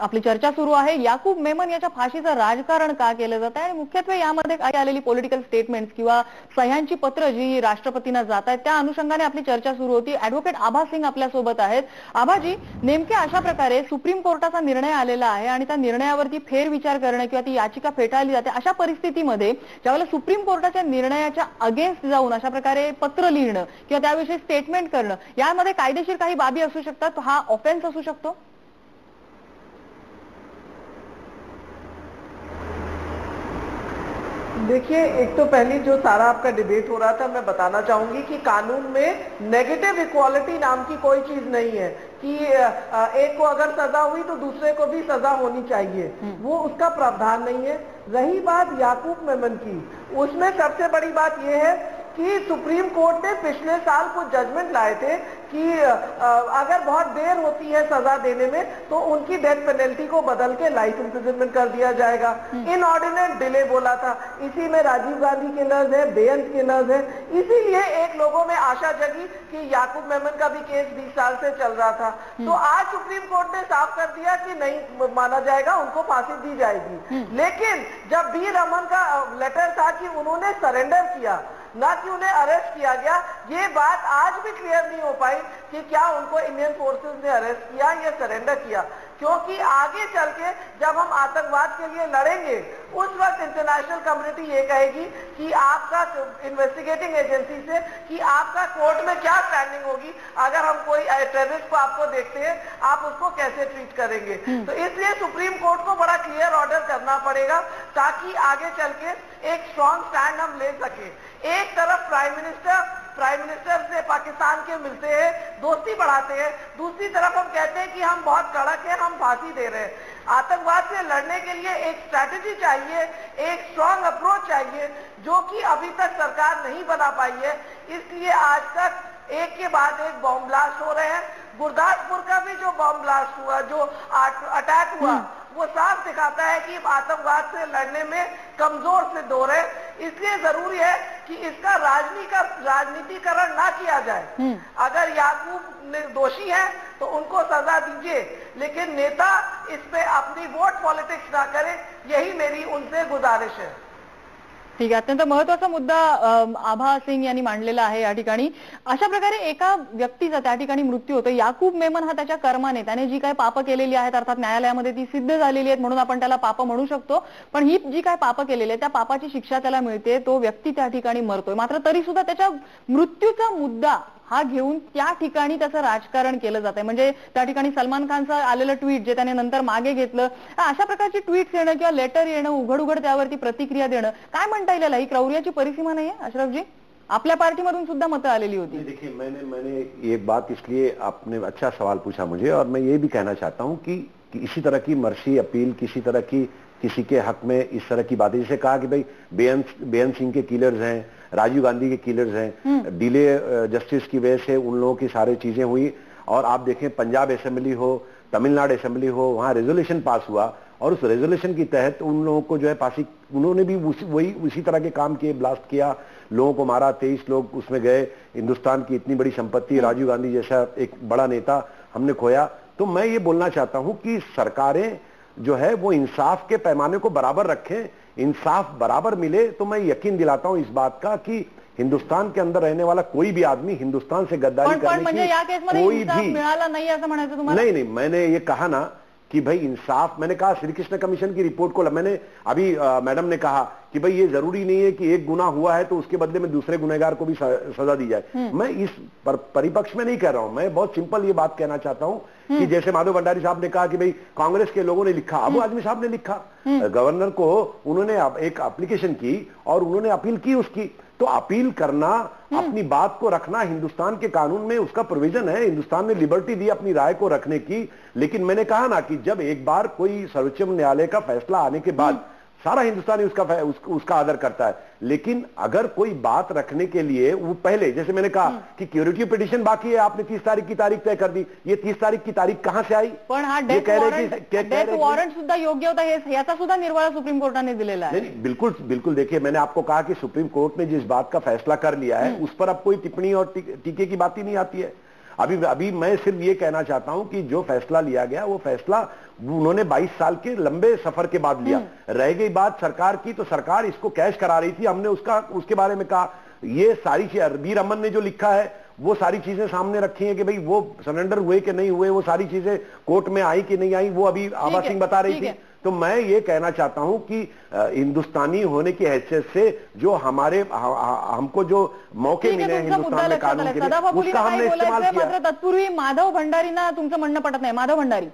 आपली चर्चा सुरू आहे. याकूब मेमन याच्या फाशीचं राजकारण का केलं जात आहे आणि मुख्यत्वे यामध्ये काय आलेली पॉलिटिकल स्टेटमेंट्स किंवा सह्यांची पत्र जी राष्ट्रपतींना जात आहेत त्या अनुषंगाने आपली चर्चा सुरू होती. ऍडव्होकेट आभा सिंग आपल्यासोबत आहेत. आभाजी, नेमके अशा प्रकारे सुप्रीम कोर्टाचा निर्णय आलेला आहे आणि त्या निर्णयावरती फेरविचार करणं किंवा ती याचिका फेटाळली जाते, अशा परिस्थितीमध्ये ज्यावेळेला सुप्रीम कोर्टाच्या निर्णयाच्या अगेन्स्ट जाऊन अशा प्रकारे पत्र लिहिणं किंवा त्याविषयी स्टेटमेंट करणं, यामध्ये कायदेशीर काही बाबी असू शकतात, हा ऑफेन्स असू शकतो? देखिए, एक तो पहली जो सारा आपका डिबेट हो रहा था, मैं बताना चाहूंगी कि कानून में नेगेटिव इक्वालिटी नाम की कोई चीज नहीं है कि एक को अगर सजा हुई तो दूसरे को भी सजा होनी चाहिए, वो उसका प्रावधान नहीं है. रही बात याकूब मेमन की, उसमें सबसे बड़ी बात यह है कि सुप्रीम कोर्ट ने पिछले साल कुछ जजमेंट लाए थे कि अगर बहुत देर होती है सजा देने में तो उनकी डेथ पेनल्टी को बदल के लाइफ इंप्रिजनमेंट कर दिया जाएगा. इनऑर्डिनेट डिले बोला था. इसी में राजीव गांधी के नर्ज है, बेअंत के नर्ज है. इसीलिए एक लोगों में आशा जगी कि याकूब मेमन का भी केस 20 साल से चल रहा था. तो आज सुप्रीम कोर्ट ने साफ कर दिया कि नहीं माना जाएगा, उनको फांसी दी जाएगी. लेकिन जब बी रमन का लेटर था कि उन्होंने सरेंडर किया, ना कि उन्हें अरेस्ट किया गया। ये बात आज भी क्लियर नहीं हो पाई कि क्या उनको इंडियन फोर्सेस ने अरेस्ट किया या सरेंडर किया, क्योंकि आगे चल के जब हम आतंकवाद के लिए लड़ेंगे उस वक्त इंटरनेशनल कम्युनिटी ये कहेगी कि आपका इन्वेस्टिगेटिंग एजेंसी से कि आपका कोर्ट में क्या स्टैंडिंग होगी, अगर हम कोई टेररिस्ट को आपको देखते हैं आप उसको कैसे ट्रीट करेंगे। तो इसलिए सुप्रीम कोर्ट को बड़ा क्लियर ऑर्डर करना पड़ेगा ताकि आगे चल के एक स्ट्रॉन्ग स्टैंड हम ले सके। एक तरफ प्राइम मिनिस्टर से पाकिस्तान के मिलते हैं, दोस्ती बढ़ाते हैं, दूसरी तरफ हम कहते हैं कि हम बहुत कड़क हैं, हम फांसी दे रहे हैं। आतंकवाद से लड़ने के लिए एक स्ट्रैटेजी चाहिए, एक स्ट्रॉन्ग अप्रोच चाहिए, जो कि अभी तक सरकार नहीं बना पाई है। इसलिए आज तक एक के बाद एक बॉम्ब ब्लास्ट हो रहे हैं। गुरदासपुर का भी जो बॉम्ब ब्लास्ट हुआ, जो अटैक हुआ, वो साफ दिखाता है कि आतंकवाद से लड़ने में कमजोर सिद्ध हो रहे। इसलिए जरूरी है कि इसका राजनीतिकरण ना किया जाए। अगर याकूब दोषी है तो उनको सजा दीजिए, लेकिन नेता इस पे अपनी वोट पॉलिटिक्स ना करे, यही मेरी उनसे गुजारिश है। ठीक आहे, अत्यंत महत्वाचा मुद्दा आभा सिंग यांनी मांडलेला आहे या ठिकाणी। अशा प्रकारे एका व्यक्तीचा त्या ठिकाणी मृत्यू होतो। याकूब मेमन हा त्याच्या कर्माने, त्याने जी काय पाप केलेली आहेत अर्थात न्यायालयामध्ये ती सिद्ध झालेली आहेत म्हणून आपण त्याला पाप म्हणू शकतो, पण ही जी काय पाप केलेली आहे त्या पापाची शिक्षा त्याला मिळते, तो व्यक्ती त्या ठिकाणी मरतोय। मात्र तरी सुद्धा त्याच्या मृत्यूचा मुद्दा हा घेऊन त्या ठिकाणी त्याचं राजकारण केलं जात आहे। म्हणजे त्या ठिकाणी सलमान खानचं आलेलं ट्विट जे त्याने नंतर मागे घेतलं, अशा प्रकारची ट्विट्स येणं किंवा लेटर येणं, उघड उघड त्यावरती प्रतिक्रिया देणं, काय म्हणता येईल, ही क्रौर्याची परिसीमा नाहीये अशरफजी? आपल्या पार्टीमधून सुद्धा मतं आलेली होती। देखिए, मैंने ये बात इसलिए आपने अच्छा सवाल पूछा मुझे, और मैं ये भी कहना चाहता हूँ कि इसी तरह की मर्सी अपील, किसी तरह की किसी के हक में इस तरह की बातें, जैसे कहा कि भाई बेअंत सिंह के किलर्स हैं, राजीव गांधी के किलर्स हैं, डिले जस्टिस की वजह से उन लोगों की सारी चीजें हुई। और आप देखें पंजाब असेंबली हो, तमिलनाडु असेंबली हो, वहां रेजोल्यूशन पास हुआ और उस रेजोल्यूशन के तहत उन लोगों को जो है फांसी, उन्होंने भी उसी तरह के काम किए, ब्लास्ट किया, लोगों को मारा, 23 लोग उसमें गए। हिंदुस्तान की इतनी बड़ी संपत्ति, राजीव गांधी जैसा एक बड़ा नेता हमने खोया। तो मैं ये बोलना चाहता हूं कि सरकारें जो है वो इंसाफ के पैमाने को बराबर रखें, इंसाफ बराबर मिले तो मैं यकीन दिलाता हूं इस बात का कि हिंदुस्तान के अंदर रहने वाला कोई भी आदमी हिंदुस्तान से गद्दारी करने की कोई भी मिळाला नाही असं म्हणायचं तुम्हाला? नहीं, मैंने ये कहा ना कि भाई इंसाफ, मैंने कहा श्री कृष्ण कमीशन की रिपोर्ट को, मैंने अभी मैडम ने कहा कि भाई ये जरूरी नहीं है कि एक गुनाह हुआ है तो उसके बदले में दूसरे गुनहगार को भी सजा दी जाए। मैं इस परिपक्ष में नहीं कह रहा हूं, मैं बहुत सिंपल ये बात कहना चाहता हूं कि जैसे माधव भंडारी साहब ने कहा कि भाई कांग्रेस के लोगों ने लिखा, अबू आजमी साहब ने लिखा, गवर्नर को उन्होंने एक एप्लीकेशन की और उन्होंने अपील की उसकी। तो अपील करना, अपनी बात को रखना, हिंदुस्तान के कानून में उसका प्रोविजन है, हिंदुस्तान ने लिबर्टी दी अपनी राय को रखने की। लेकिन मैंने कहा ना कि जब एक बार कोई सर्वोच्च न्यायालय का फैसला आने के बाद सारा हिंदुस्तानी उसका आदर करता है, लेकिन अगर कोई बात रखने के लिए वो पहले, जैसे मैंने कहा कि क्यूरेटिव पिटिशन बाकी है, आपने 30 तारीख की तारीख तय कर दी, ये 30 तारीख की तारीख कहां से आई? पण हा डेथ वॉरंट सुद्धा योग्य होता, याचा सुद्धा निर्वाळा सुप्रीम कोर्टाने दिलेला आहे। नहीं, बिल्कुल बिल्कुल। देखिए, मैंने आपको कहा कि सुप्रीम कोर्ट ने जिस बात का फैसला कर लिया है उस पर अब कोई टिप्पणी और टीके की बात ही नहीं आती है। अभी मैं सिर्फ ये कहना चाहता हूं कि जो फैसला लिया गया वो फैसला उन्होंने 22 साल के लंबे सफर के बाद लिया। रह गई बात सरकार की, तो सरकार इसको कैश करा रही थी, हमने उसके बारे में कहा। ये सारी चीजें वी रमन ने जो लिखा है वो सारी चीजें सामने रखी हैं कि भाई वो सरेंडर हुए कि नहीं हुए, वो सारी चीजें कोर्ट में आई कि नहीं आई, वो अभी आभा सिंह बता रही थी। तो मैं ये कहना चाहता हूं कि हिंदुस्तानी होने की हैसियत से जो हमको जो मौके मिले हिंदुस्तान में कानून के लिए, उसका हमने इस्तेमाल किया। मात्र तत्पूर्वी माधव भंडारींना तुमचं म्हणणं पटत नाही? माधव भंडारी,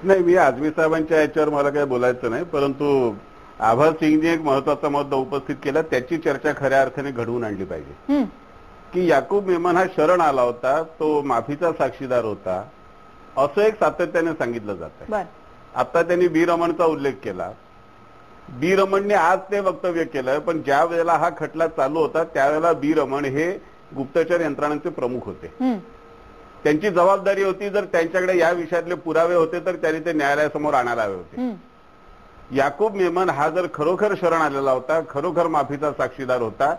नाही, मी आझमी साहेबांच्या याच्यावर मला काही बोलायचं नाही, परंतु आभा सिंगने एक महत्वाचा मुद्दा उपस्थित केला, त्याची चर्चा खऱ्या अर्थाने घडवून आणली पाहिजे की याकूब मेमन हा शरण आला होता, तो माफीचा साक्षीदार होता, असं एक सातत्याने सांगितलं जात आहे। आता त्यांनी बी रमणचा उल्लेख केला, बी रमणने आज ते वक्तव्य केलं, पण ज्या वेळेला हा खटला चालू होता त्यावेळेला बी रमण हे गुप्तचर यंत्रणांचे प्रमुख होते, त्यांची जबाबदारी होती, जर त्यांच्याकडे या विषयातले पुरावे होते तर त्यांनी ते न्यायालयासमोर आणायला हवे होते। याकूब मेमन हा जर खरोखर शरण आलेला होता, खरोखर माफीचा साक्षीदार होता,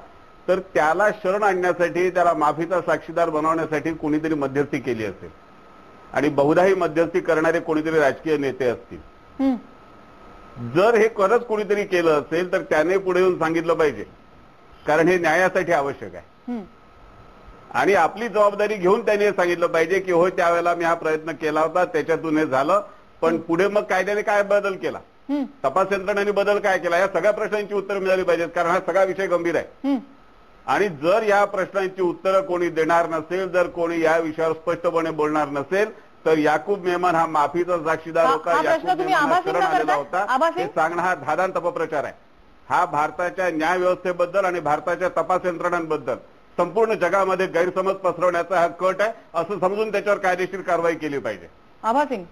तर त्याला शरण आणण्यासाठी, त्याला माफीचा साक्षीदार बनवण्यासाठी कोणीतरी मध्यस्थी केली असेल आणि बहुधाही मध्यस्थी करणारे कोणीतरी राजकीय नेते असतील. जर हे खरंच कोणीतरी केलं असेल तर त्याने पुढे येऊन सांगितलं पाहिजे, कारण हे न्यायासाठी आवश्यक आहे. आणि आपली जबाबदारी घेऊन त्यांनी हे सांगितलं पाहिजे की होय त्यावेळेला मी हा प्रयत्न केला होता, त्याच्यातून हे झालं, पण पुढे मग कायद्याने काय बदल केला, तपास यंत्रणांनी बदल काय केला, या सगळ्या प्रश्नांची उत्तरं मिळाली पाहिजेत, कारण हा सगळा विषय गंभीर आहे. आणि जर या प्रश्नांची उत्तरं कोणी देणार नसेल, जर कोणी या विषयावर स्पष्टपणे बोलणार नसेल, तर याकूब मेमन हा माफीचा साक्षीदार होता, याकूब मेमन शरण आलेला होता, हे सांगणं हा धादांत अपप्रचार आहे. हा भारताच्या न्याय व्यवस्थेबद्दल आणि भारताच्या तपास यंत्रणांबद्दल संपूर्ण जगामध्ये गैरसमज पसरवण्याचा हा कट आहे, असं समजून त्याच्यावर कायदेशीर कारवाई केली पाहिजे. आभा सिंग.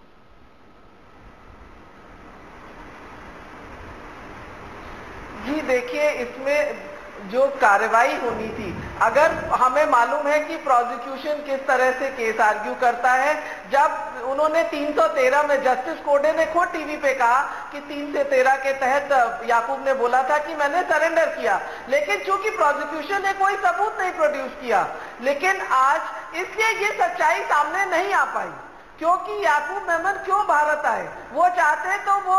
जी देखिए, इसमें जो कार्रवाई होनी थी, अगर हमें मालूम है कि प्रोसिक्यूशन किस तरह से केस आर्ग्यू करता है, जब उन्होंने 313 में जस्टिस कोडे ने खुद टीवी पे कहा कि 3 से 13 के तहत याकूब ने बोला था कि मैंने सरेंडर किया, लेकिन चूंकि प्रोसिक्यूशन ने कोई सबूत नहीं प्रोड्यूस किया, लेकिन आज इसलिए ये सच्चाई सामने नहीं आ पाई. क्योंकि याकूब मेमन क्यों भारत आए? वो चाहते तो वो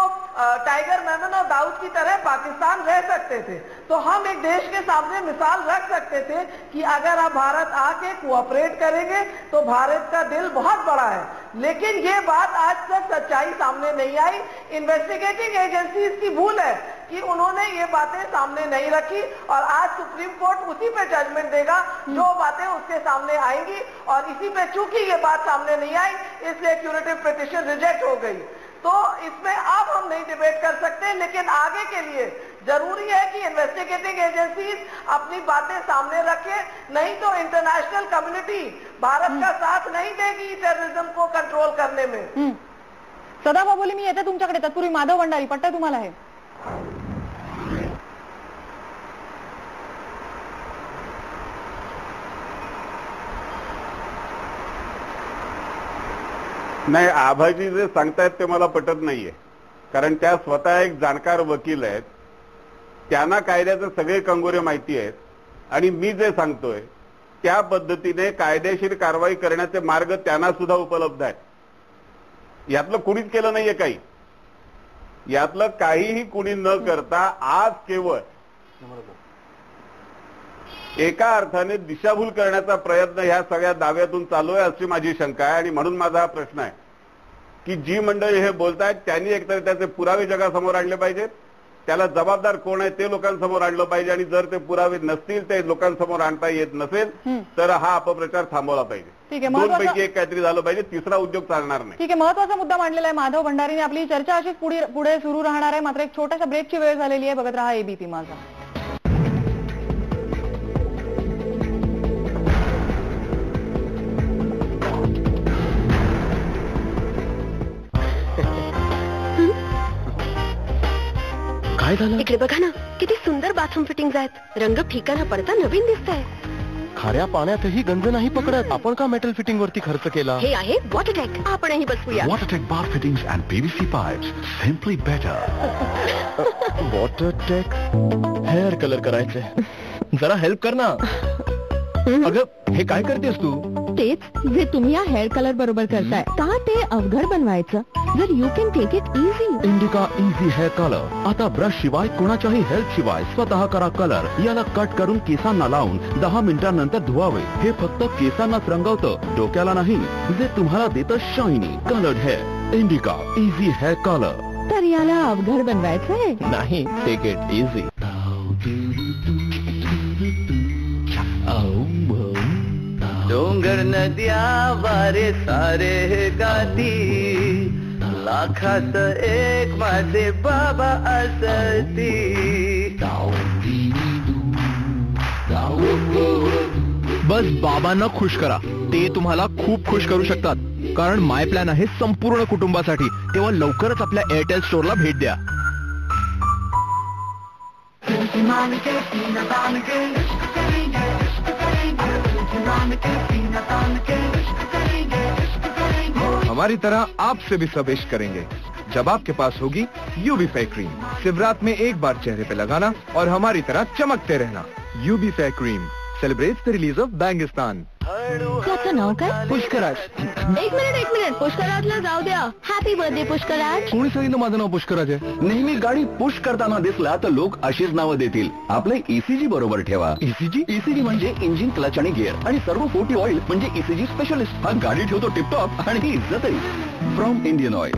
टाइगर मेमन और दाऊद की तरह पाकिस्तान रह सकते थे, तो हम एक देश के सामने मिसाल रख सकते थे कि अगर आप भारत आके कोऑपरेट करेंगे तो भारत का दिल बहुत बड़ा है. लेकिन ये बात आज तक सच्चाई सामने नहीं आई. इन्वेस्टिगेटिंग एजेंसीज की भूल है कि उन्होंने ये बातें सामने नहीं रखी, और आज सुप्रीम कोर्ट उसी पे जजमेंट देगा जो बातें उसके सामने आएंगी, और इसी पे चूंकि ये बात सामने नहीं आई इसलिए क्यूरेटिव पिटीशन रिजेक्ट हो गई. तो इसमें अब हम नहीं डिबेट कर सकते, लेकिन आगे के लिए जरूरी है कि इन्वेस्टिगेटिंग एजेंसीज अपनी बातें सामने रखें, नहीं तो इंटरनेशनल कम्युनिटी भारत का साथ नहीं देगी टेररिज्म को कंट्रोल करने में. सदाभाऊ, मी येते तुमच्याकडे. तत्पूर्वी माधव भंडारी, पटतंय तुम्हाला हे? नाही, आभाजी जे सांगतायत ते मला पटत नाहीये, कारण त्या स्वतः एक जाणकार वकील आहेत, त्यांना कायद्याचे सगळे कंगोरे माहिती आहेत, आणि मी जे सांगतोय त्या पद्धतीने कायदेशीर कारवाई करण्याचे मार्ग त्यांना सुद्धा उपलब्ध आहेत. यातलं कुणीच केलं नाहीये काही, यातलं काहीही कुणी न करता आज केवळ एका अर्थाने दिशाभूल करण्याचा प्रयत्न ह्या सगळ्या दाव्यातून चालू आहे अशी माझी शंका आहे. आणि म्हणून माझा हा प्रश्न आहे की जी मंडळी हे बोलतायत त्यांनी एकतर त्याचे पुरावे जगासमोर आणले पाहिजेत, त्याला जबाबदार कोण आहे ते लोकांसमोर आणलं पाहिजे, आणि जर ते पुरावे नसतील, ते लोकांसमोर आणता येत नसेल तर हा अपप्रचार थांबवला पाहिजे. दोनपैकी एक काहीतरी झालं पाहिजे, तिसरा उद्योग चालणार नाही. ठीक आहे, महत्वाचा मुद्दा मांडलेला आहे माधव भंडारीने. आपली चर्चा अशीच पुढे सुरू राहणार आहे, मात्र एक छोट्याशा ब्रेकची वेळ झालेली आहे. बघत रहा एबीपी माझा. काय झालं? इकडे बघा ना, किती सुंदर बाथरूम फिटिंग्स आहेत. रंग फिका न पडता नवीन दिसतंय. खाऱ्या पाण्यातही गंज नाही पकडत. आपण का मेटल फिटिंग वरती खर्च केला? हे आहे वॉटरटेक. आपणही बसूया. Watertech bar fittings and PVC pipes, simply better. Watertech hair colour करायचे, जरा हेल्प कर ना. अगं हे काय करतेस तू? तेच जे तुम्ही या हेअर कलर बरोबर करताय, का ते अवघड बनवायचं जर you can take it easy. Indica easy hair colour. आता ब्रश शिवाय कोणाच्याही हेल्प शिवाय स्वतः करा कलर. याला कट करून केसांना लावून 10 मिनिटांनंतर धुवावे. हे फक्त केसांनाच रंगवतं, डोक्याला नाही, जे तुम्हाला देतं shiny coloured hair. Indica easy hair colour. तर याला अवघड बनवायचंय नाही, टेक इट इझी. डोंगर नद्या वारे सारे गाती, लाखात एक माझे बाबा असती. बस बाबांना खुश करा, ते तुम्हाला खूप खुश करू शकतात. कारण माय प्लॅन आहे संपूर्ण कुटुंबासाठी. तेव्हा लवकरच आपल्या एअरटेल स्टोअरला भेट द्या. हमारी तरह आपसे भी सब इश्क करेंगे जब आपके पास होगी यूवी फेस क्रीम. सिर्फ रात में एक बार चेहरे पे लगाना और हमारी तरह चमकते रहना. UB Fair Cream celebrates the release of Bangistan. त्याचं नाव काय? पुष्कराज. एक मिनिट पुष्कराजला जाऊ द्या. Happy birthday Pushkaraj. कोणी सांगितलं माझं नाव पुष्कराज आहे? नेहमी गाडी पुश करताना दिसला तर लोक अशीच नावं देतील. आपले ECG बरोबर ठेवा. ECG म्हणजे इंजिन, क्लच आणि गिअर आणि सर्व 40 ऑइल म्हणजे ECG स्पेशलिस्ट. हा गाडी ठेवतो टिपटॉप आणि इज्जतही. From Indian Oil.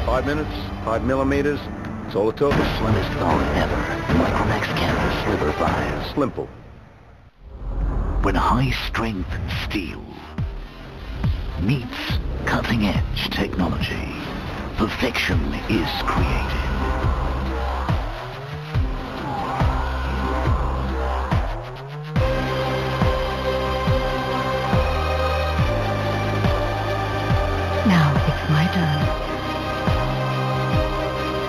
Five minutes, 5 millimeters. It's all it took. The slimmest bone ever. Micromax Canvas Sliver 5. Slimple. When high-strength steel meets cutting-edge technology, perfection is created. Now it's my turn.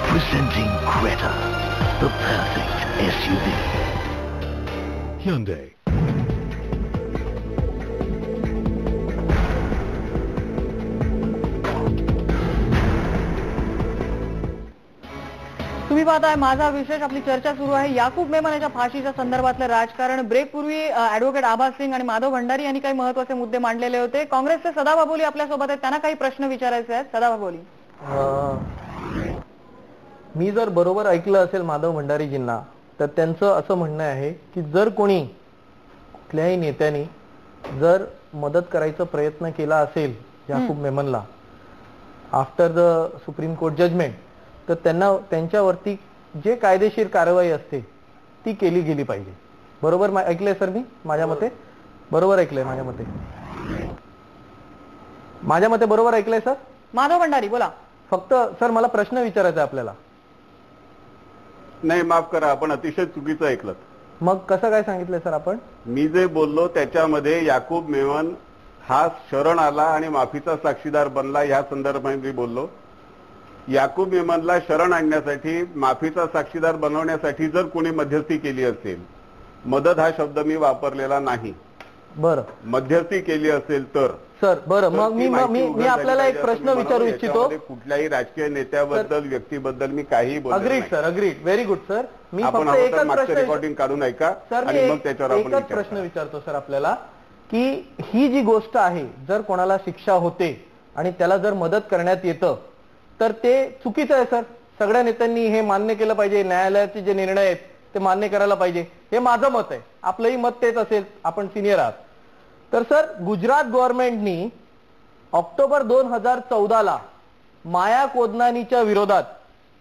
Presenting Creta, the perfect SUV. Hyundai. तुम्ही पाहताय माझा विशेष. आपली चर्चा सुरू आहे याकूब मेमन याच्या फाशीच्या संदर्भातलं राजकारण. ब्रेकपूर्वी ऍडव्होकेट आभा सिंग आणि माधव भंडारी यांनी काही महत्वाचे मुद्दे मांडलेले होते. काँग्रेसचे सदा बाबोली आपल्यासोबत आहेत. त्यांना काही प्रश्न विचारायचे आहेत. सदा बाबोली. मी जर बरोबर ऐकलं असेल माधव भंडारीजींना तर त्यांचं असं म्हणणं आहे की जर कोणी कुठल्याही नेत्यांनी जर मदत करायचा प्रयत्न केला असेल याकूब मेमनला after the Supreme Court judgement तर त्यांच्यावरती जे कायदेशीर कारवाई असते ती केली गेली पाहिजे. बरोबर ऐकलंय सर? मी माझ्या मते बरोबर ऐकलंय. माझ्या मते बरोबर ऐकलंय सर? माधव भंडारी बोला. फक्त सर मला प्रश्न विचारायचा आहे आपल्याला. नाही, माफ करा, आपण अतिशय चुकीचं ऐकलं. मग कसं काय सांगितलंय सर आपण? मी जे बोललो त्याच्यामध्ये याकूब मेमन हा शरण आला आणि माफीचा साक्षीदार बनला ह्या संदर्भात मी बोललो. याकूब मेमनला शरण आणण्यासाठी, माफीचा साक्षीदार बनवण्यासाठी जर कोणी मध्यस्थी केली असेल, मदत हा शब्द मी वापरलेला नाही. बरं, मध्यस्थी केली असेल तर सर बरं. मग मी आपल्याला एक प्रश्न विचारू इच्छितो. कुठल्याही राजकीय नेत्याबद्दल, व्यक्तीबद्दल मी काही बोलत नाही. Agreed sir, agreed. Very good sir. मी आपण मागचं रेकॉर्डिंग काढून ऐका आणि मग त्याच्यावर आपण एकच प्रश्न विचारतो सर आपल्याला की ही जी गोष्ट आहे, जर कोणाला शिक्षा होते आणि त्याला जर मदत करण्यात येतं तर ते चुकीचं आहे सर. सगळ्या नेत्यांनी हे मान्य केलं पाहिजे. न्यायालयाचे जे निर्णय आहेत ते मान्य करायला पाहिजे. हे माझं मत आहे. आपलंही मत तेच असेल, आपण सिनियर आहात. तर सर, गुजरात गव्हर्नमेंटनी ऑक्टोबर 2014ला माया कोदनानीच्या विरोधात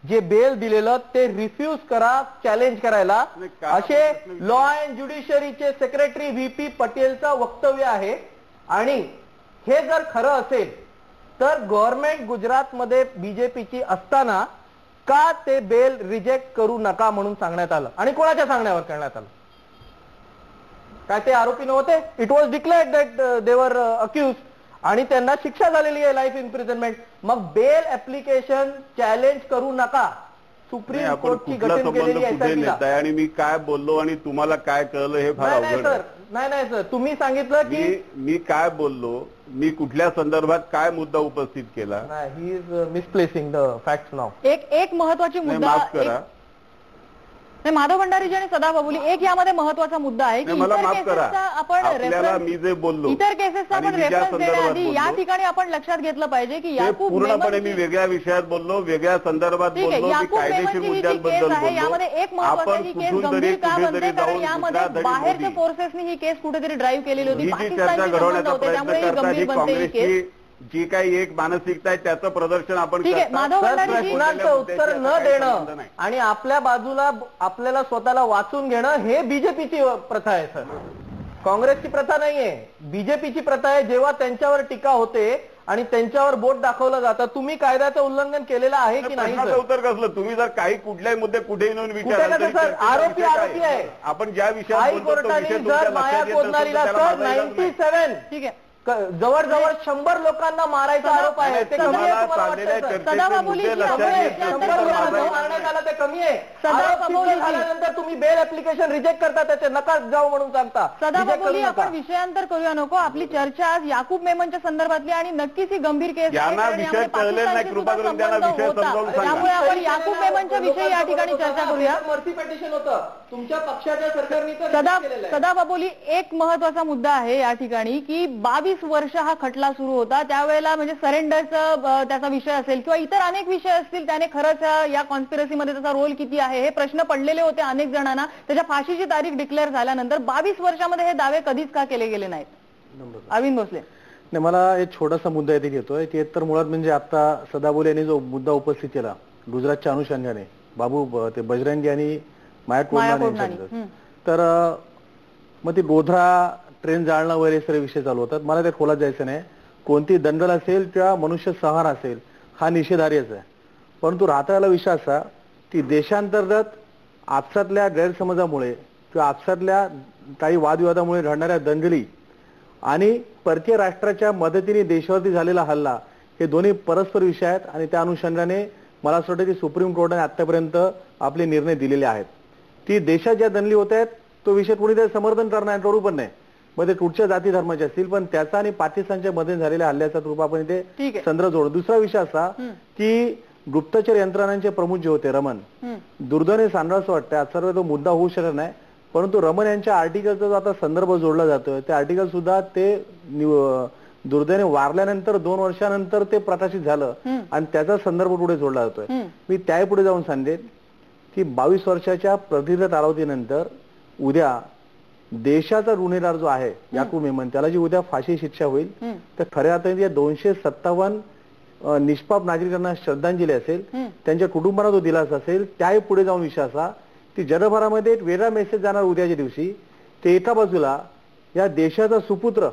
जे बेल दिलेलं ते रिफ्यूज करा, चॅलेंज करायला असे लॉ अँड ज्युडिशरीचे सेक्रेटरी VP पटेलचं वक्तव्य आहे. आणि हे जर खरं असेल तर गव्हर्नमेंट गुजरातमध्ये बीजेपीची असताना का ते बेल रिजेक्ट करू नका म्हणून सांगण्यात आलं आणि कोणाच्या सांगण्यावर करण्यात आलं? काय ते आरोपी नव्हते? It was declared that they वर अक्यूज आणि त्यांना शिक्षा झालेली आहे, लाईफ इम्प्रिझनमेंट. मग बेल ऍप्लिकेशन चॅलेंज करू नका. सुप्रीम कोर्टची गठीत केलेली SIT आणि मी काय बोललो आणि तुम्हाला काय कळलं हे फार अवघड आहे. नाही सर, तुम्ही सांगितलं की मी काय बोललो, मी कुठल्या संदर्भात काय मुद्दा उपस्थित केला. He is misplacing the facts नाव. एक महत्वाची मुद्दा माधव भंडारीजी आणि सदा बाबुली, एक यामध्ये महत्वाचा मुद्दा आहे की मला माफ करा, आपण आपल्याला मी जे बोललो इतर केसेसचा आपण रेफरन्स देण्याआधी या ठिकाणी आपण लक्षात घेतलं पाहिजे की याकूब पूर्णपणे मी वेगळ्या विषयात बोललो, वेगळ्या संदर्भात बोललो, मी कायदेशीर मुद्द्यांबद्दल बोललो. यामध्ये एक महत्वाचं ही केस गंभीर का बनते कारण यामध्ये बाहेरच्या फोर्सेसनी ही केस कुठेतरी ड्राईव्ह केलेली होती. चर्चा घडवण्याचा प्रयत्न करतात. काँग्रेसची जी काही एक मानसिकता आहे त्याचं प्रदर्शन आपण प्रश्नांचं उत्तर न देणं आणि आपल्या बाजूला आपल्याला स्वतःला वाचून घेणं हे बीजेपीची प्रथा आहे सर. काँग्रेसची प्रथा नाहीये, बीजेपीची प्रथा आहे. जेव्हा त्यांच्यावर टीका होते आणि त्यांच्यावर बोट दाखवलं जातं, तुम्ही कायद्याचं उल्लंघन केलेलं आहे की नाही? उत्तर कसलं? तुम्ही जर काही कुठल्याही मुद्दे कुठेही नेऊन विचार, आरोपी आहे. आपण ज्या विषयात हायकोर्टाने जर माया कोदनारीला सर 97 ठीक आहे जवळजवळ 100 लोकांना मारायचा आरोप आहे. ते कमी आहे तुम्हाला वाटतं? सदाबाबुली मारण्यात आलं ते कमी आहे. झाल्यानंतर तुम्ही बेल ऍप्लिकेशन रिजेक्ट करता, त्याचे नका जाऊ म्हणून सांगता. सदाबाबुली आपण विषयांतर करूया नको. आपली चर्चा आज याकूब मेमनच्या संदर्भातली आणि नक्कीच ही गंभीर केस त्यामुळे आपण याकूब मेमनच्या विषयी या ठिकाणी चर्चा करूया. मर्सी पेटिशन होतं तुमच्या पक्षाच्या सरकारने. सदाबाबुली एक महत्वाचा मुद्दा आहे या ठिकाणी की 22 वर्ष हा खटला सुरू होता. त्यावेळेला म्हणजे सरेंडरचा त्याचा विषय असेल किंवा इतर अनेक विषय असतील, त्याने खरंच या कॉन्स्पिरसीमध्ये त्याचा रोल किती आहे हे प्रश्न पडलेले होते अनेक जणांना. त्याच्या फाशीची तारीख डिक्लेअर झाल्यानंतर 22 वर्षामध्ये हे दावे कधीच का केले गेले नाहीत? अरविंद भोसले. नाही, मला एक छोटासा मुद्दा इथे घेतोय की तर मुळात म्हणजे आता सदाबुले यांनी जो मुद्दा उपस्थित केला गुजरातच्या अनुषंगाने, बाबू ते बजरंगी आणि माया कोडनानी, तर मग ती गोध्रा ट्रेन जाळणं वगैरे सगळे विषय चालू होतात. मला त्या खोलात जायचं नाही. कोणती दंगल असेल किंवा मनुष्य संहार असेल हा निषेधार्हच आहे. परंतु राहता विषय असा की देशांतर्गत आपसातल्या गैरसमजामुळे किंवा आपसातल्या काही वादविवादामुळे घडणाऱ्या दंगली आणि परकीय राष्ट्राच्या मदतीने देशावरती झालेला हल्ला हे दोन्ही परस्पर विषय आहेत. आणि त्या अनुषंगाने मला असं वाटतं की सुप्रीम कोर्टाने आतापर्यंत आपले निर्णय दिलेले आहेत. ती देशात ज्या दंगली होत आहेत तो विषय कोणीतरी समर्थन करणार करू पण नाही, मग ते कुठच्या जाती धर्माचे असतील, पण त्याचा आणि पाकिस्तानच्या मध्ये झालेल्या हल्ल्याचा रूप आपण इथे संदर्भ जोड. दुसरा विषय असा की गुप्तचर यंत्रणांचे प्रमुख जे होते रमन, दुर्दैवाने सांगावं असं वाटतं आज सर्व तो मुद्दा होऊ शकत नाही, परंतु रमन यांच्या आर्टिकलचा जो आता संदर्भ जोडला जातोय ते आर्टिकल सुद्धा ते दुर्दैवाने वारल्यानंतर 2 वर्षानंतर ते प्रकाशित झालं आणि त्याचा संदर्भ पुढे जोडला जातोय. मी त्याही पुढे जाऊन सांगेन की 22 वर्षाच्या प्रदीर्घ कालावधीनंतर उद्या देशाचा गुन्हेगार जो आहे याकूब मेमन त्याला जी उद्या फाशी शिक्षा होईल तर खऱ्या अर्थाने 257 निष्पाप नागरिकांना श्रद्धांजली असेल, त्यांच्या कुटुंबाला तो दिलासा असेल. त्याही पुढे जाऊन विषय असा की जगभरामध्ये एक वेगळा मेसेज जाणार उद्याच्या दिवशी. ते एका बाजूला या देशाचा सुपुत्र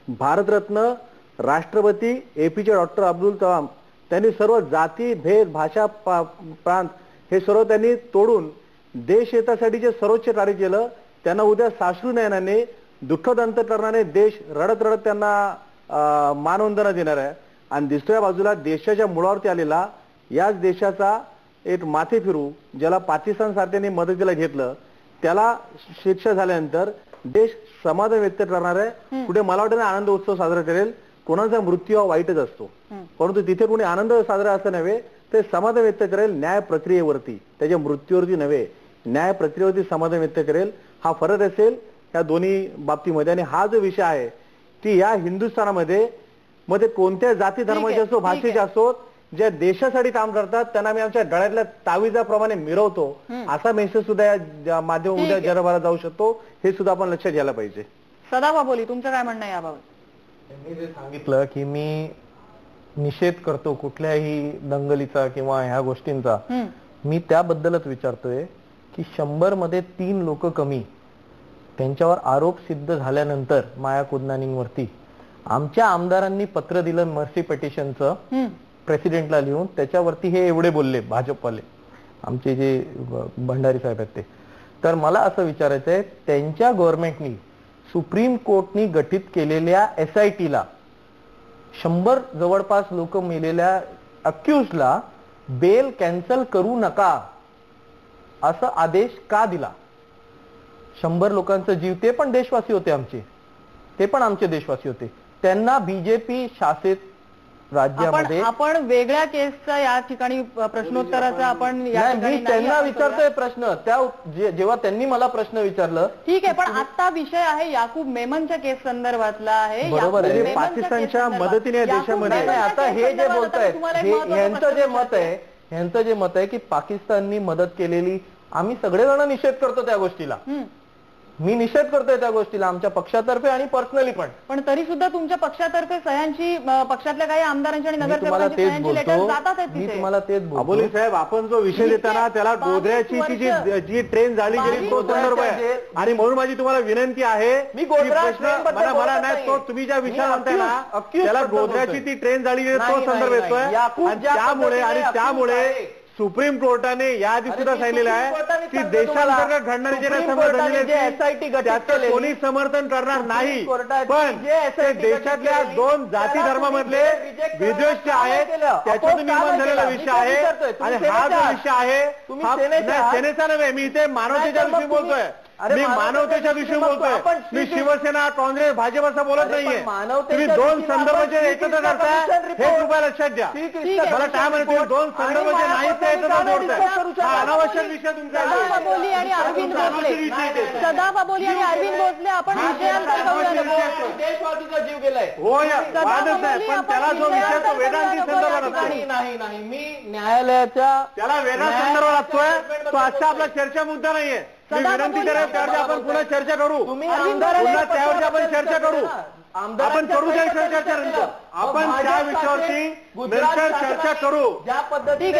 भारतरत्न राष्ट्रपती APJ डॉक्टर अब्दुल कलाम त्यांनी सर्व जाती भेद भाषा प्रांत हे सर्व त्यांनी तोडून देश हितासाठी जे सर्वोच्च कार्य केलं, त्यांना उद्या साश्रू नयनाने दुःखद अंतःकरणाने देश रडत रडत त्यांना मानवंदना देणार आहे. आणि दुसऱ्या बाजूला देशाच्या मुळावरती आलेला याच देशाचा एक माथे फिरू ज्याला पाकिस्तान सारख्याने मदतीला घेतलं त्याला शिक्षा झाल्यानंतर देश समाधान व्यक्त करणार आहे. पुढे मला वाटतं आनंद उत्सव साजरा करेल. कोणाचा मृत्यू हा वाईटच असतो, परंतु तिथे कोणी आनंद साजरा असं नव्हे, ते समाधान व्यक्त करेल न्याय प्रक्रियेवरती, त्याच्या मृत्यूवरती नव्हे, न्याय प्रक्रियेवरती समाधान व्यक्त करेल. हा फरक असेल या दोन्ही बाबतीमध्ये. आणि हा जो विषय आहे की या हिंदुस्थानामध्ये मध्ये कोणत्या जाती धर्माचे असो भाषेचे असो ज्या देशासाठी काम करतात त्यांना मी आमच्या गळ्यातल्या ताविजाप्रमाणे मिरवतो असा मेसेज सुद्धा या माध्यम उद्या जगभरात जाऊ शकतो. हे सुद्धा आपण लक्षात घ्यायला पाहिजे. सदाबाबुली तुमचं काय म्हणणं आहे याबाबत? मी जे सांगितलं की मी निषेध करतो कुठल्याही दंगलीचा किंवा ह्या गोष्टींचा, मी त्याबद्दलच विचारतोय की 100 मध्ये 3 लोक कमी त्यांच्यावर आरोप सिद्ध झाल्यानंतर माया कोडनानींवरती आमच्या आमदारांनी पत्र दिलं मर्सी पिटिशनचं प्रेसिडेंटला लिहून, त्याच्यावरती हे एवढे बोलले भाजपवाले आमचे जे भंडारी साहेब आहेत ते. तर मला असं विचारायचं आहे त्यांच्या गव्हर्नमेंटनी सुप्रीम कोर्टनी गठीत केलेल्या SITला 100 जवळपास लोक मेलेल्या अक्युजला बेल कॅन्सल करू नका असा आदेश का दिला? 100 लोकांचा जीव, ते पण देशवासी होते आमचे, ते पण आमचे देशवासी होते. त्यांना बीजेपी शासित राज्यामध्ये आपण वेगळ्या केसचा या ठिकाणी प्रश्नोत्तराचा आपण मी त्यांना विचारतोय प्रश्न. त्या जेव्हा त्यांनी मला प्रश्न विचारलं ठीक आहे, पण आता विषय आहे याकूब मेमनच्या केस संदर्भातला आहे. बरोबर आहे, पाकिस्तानच्या मदतीने देशामध्ये. आता हे जे बोलतायत यांचं जे मत आहे की पाकिस्ताननी मदत केलेली, आम्ही सगळेजण निषेध करतो त्या गोष्टीला. मी निषेध करतोय त्या गोष्टीला आमच्या पक्षातर्फे आणि पर्सनली पण तरी सुद्धा तुमच्या पक्षातर्फे सह्यांची पक्षातल्या काही आमदारांची आणि नगरसेवकांची सह्यांची लेटर जातात. मी तुम्हाला तेच बोलतो अबोली साहेब, आपण जो विषय देताना त्याला गोध्र्याची जी ट्रेन झाली गेली तो संदर्भ आहे. आणि म्हणून माझी तुम्हाला विनंती आहे, मी मला नाही तो तुम्ही ज्या विषय म्हणताय ना त्याला गोध्र्याची ती ट्रेन झाली गेली तो संदर्भ येतोय. त्यामुळे सुप्रीम कोर्टाने याआधी सुद्धा सांगितलेलं आहे की देशांतर्गत घडणारे जे काही समर्थन त्याचं कोणी समर्थन करणार नाही, पण ते देशातल्या 2 जाती धर्मामधले विद्वेष आहेत त्याच्यातून निर्माण झालेला विषय आहे. आणि हा जो विषय आहे सेनेचा नव्हे, मी इथे मानवतेच्या विषयी बोलतोय, मी मानवतेच्या विषयी बोलतोय, मी शिवसेना काँग्रेस भाजप असं बोलत नाहीये. तुम्ही 2 संदर्भाचे एकत्र करताय हे कृपया लक्षात घ्या. मला काय म्हणते 2 संदर्भाचे नाहीत ते एकत्र जोडताय, अनावश्यक विषय तुमचा. सदा बाबोली आणि अरविंद भोसले आपण देशवासीचा जीव गेलाय हो वादच नाही, पण त्याला जो विषय तो वेदांती संदर्भात असतो. नाही मी न्यायालयाच्या त्याला वेदांत संदर्भात असतोय, तो आजचा आपला चर्चा मुद्दा नाहीये. मी विनंती करेन त्यावर आपण पुन्हा चर्चा करू, पुन्हा त्यावर आपण चर्चा करू, आपण करू त्या चर्चा नंतर आपण त्या विषयावरती नंतर चर्चा करू. ज्या पद्धतीने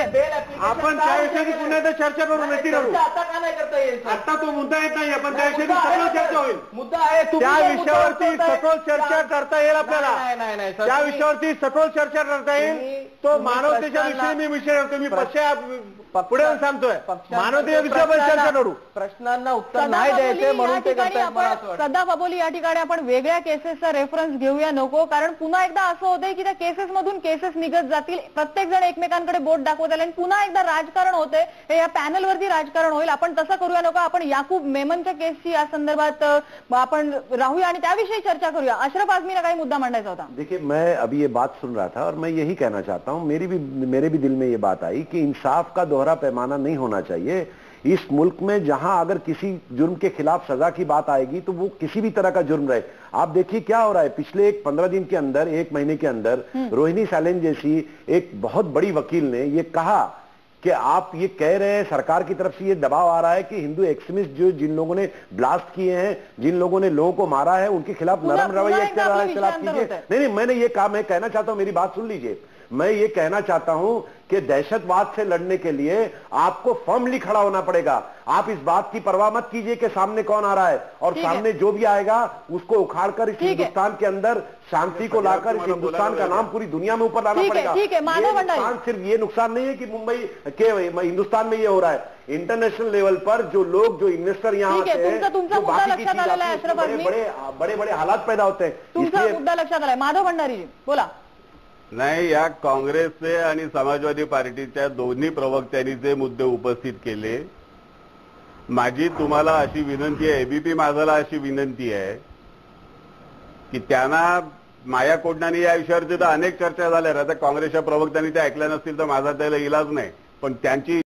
आपण त्या विषयाची पुन्हा एकदा चर्चा करू, नक्की करू. आता का नाही करता येईल? आता तो मुद्दा येत नाही, आपण त्या विषयाची सखोल चर्चा होईल. मुद्दा आहे त्या विषयावरती सखोल चर्चा करता येईल आपल्याला. त्या विषयावरती सखोल चर्चा करता येईल. तो मानवतेच्या विषयी मी विषय करतो, मी पुढे सांगतोय मानवतेच्या विषयावर चर्चा करू. प्रश्नांना उत्तर नाही द्यायचे म्हणून ते करताय. सदा बाबोली या ठिकाणी आपण वेगळ्या केसेसचा रेफरन्स घेऊया नको, कारण पुन्हा एकदा असं होतंय की त्या केसेस मधून केसेस निघत जातील, प्रत्येक जण एकमेकांकडे बोट दाखवत आणि पुन्हा एकदा राजकारण होतंय. हे या पॅनलवरती राजकारण होईल. आपण तसं करूया नको, आपण याकूब मेमनच्या केसची या संदर्भात आपण राहूया आणि त्याविषयी चर्चा करूया. अशरफ आझमीने काही मुद्दा मांडायचा होता. देखिए, मैं अभी ये बात सुन रहा था और मैं यही कहना चाहता हूं, मेरे भी दिल में ये बात आई कि इंसाफ का दोहरा पैमाना नहीं होना चाहिए. इस मुल्क में जहां अगर किसी जुर्म के खिलाफ सजा की बात आएगी तो वो किसी भी तरह का जुर्म रहे. आप देखिए क्या हो रहा है, पिछले 15 दिन के अंदर, 1 महीने के अंदर रोहिणी सैलेन जैसी एक बहुत बड़ी वकील ने ये कहा कि आप ये कह रहे हैं, सरकार की तरफ से ये दबाव आ रहा है कि हिंदू एक्सट्रीमिस्ट जो जिन लोगों ने ब्लास्ट किए हैं, जिन लोगों ने लोगों को मारा है, उनके खिलाफ नरम रवैया इख्तियार कीजिए. नहीं, मैंने ये कहा, मैं कहना चाहता हूं, मेरी बात सुन लीजिए. मैं ये कहना चाहता हूं कि दहशतवाद से लड़ने के लिए आपको फर्मली खड़ा होना पड़ेगा. आप इस बात की परवाह मत कीजिए कि सामने कौन आ रहा है, और सामने जो भी आएगा उसको उखाड़कर इस हिंदुस्तान के अंदर शांति को लाकर इस हिंदुस्तान का नाम पूरी दुनिया में ऊपर लाना पड़ेगा. नुकसान सिर्फ ये नुकसान नहीं है कि मुंबई के हिंदुस्तान में ये हो रहा है, इंटरनेशनल लेवल पर जो लोग, जो इन्वेस्टर यहाँ आते हैं, बड़े बड़े हालात पैदा होते हैं. तुमचा मुद्दा लक्षात आलाय. माधव भंडारी बोला. नाही, या काँग्रेसचे आणि समाजवादी पार्टीच्या दोन्ही प्रवक्त्यांनी जे मुद्दे उपस्थित केले, माझी तुम्हाला अशी विनंती आहे, एबीपी माझाला अशी विनंती आहे की त्यांना माया कोडणाने या विषयावरती तर अनेक चर्चा झाल्या. आता काँग्रेसच्या प्रवक्त्यांनी ते ऐकल्या नसतील तर माझा त्याला इलाज नाही, पण त्यांची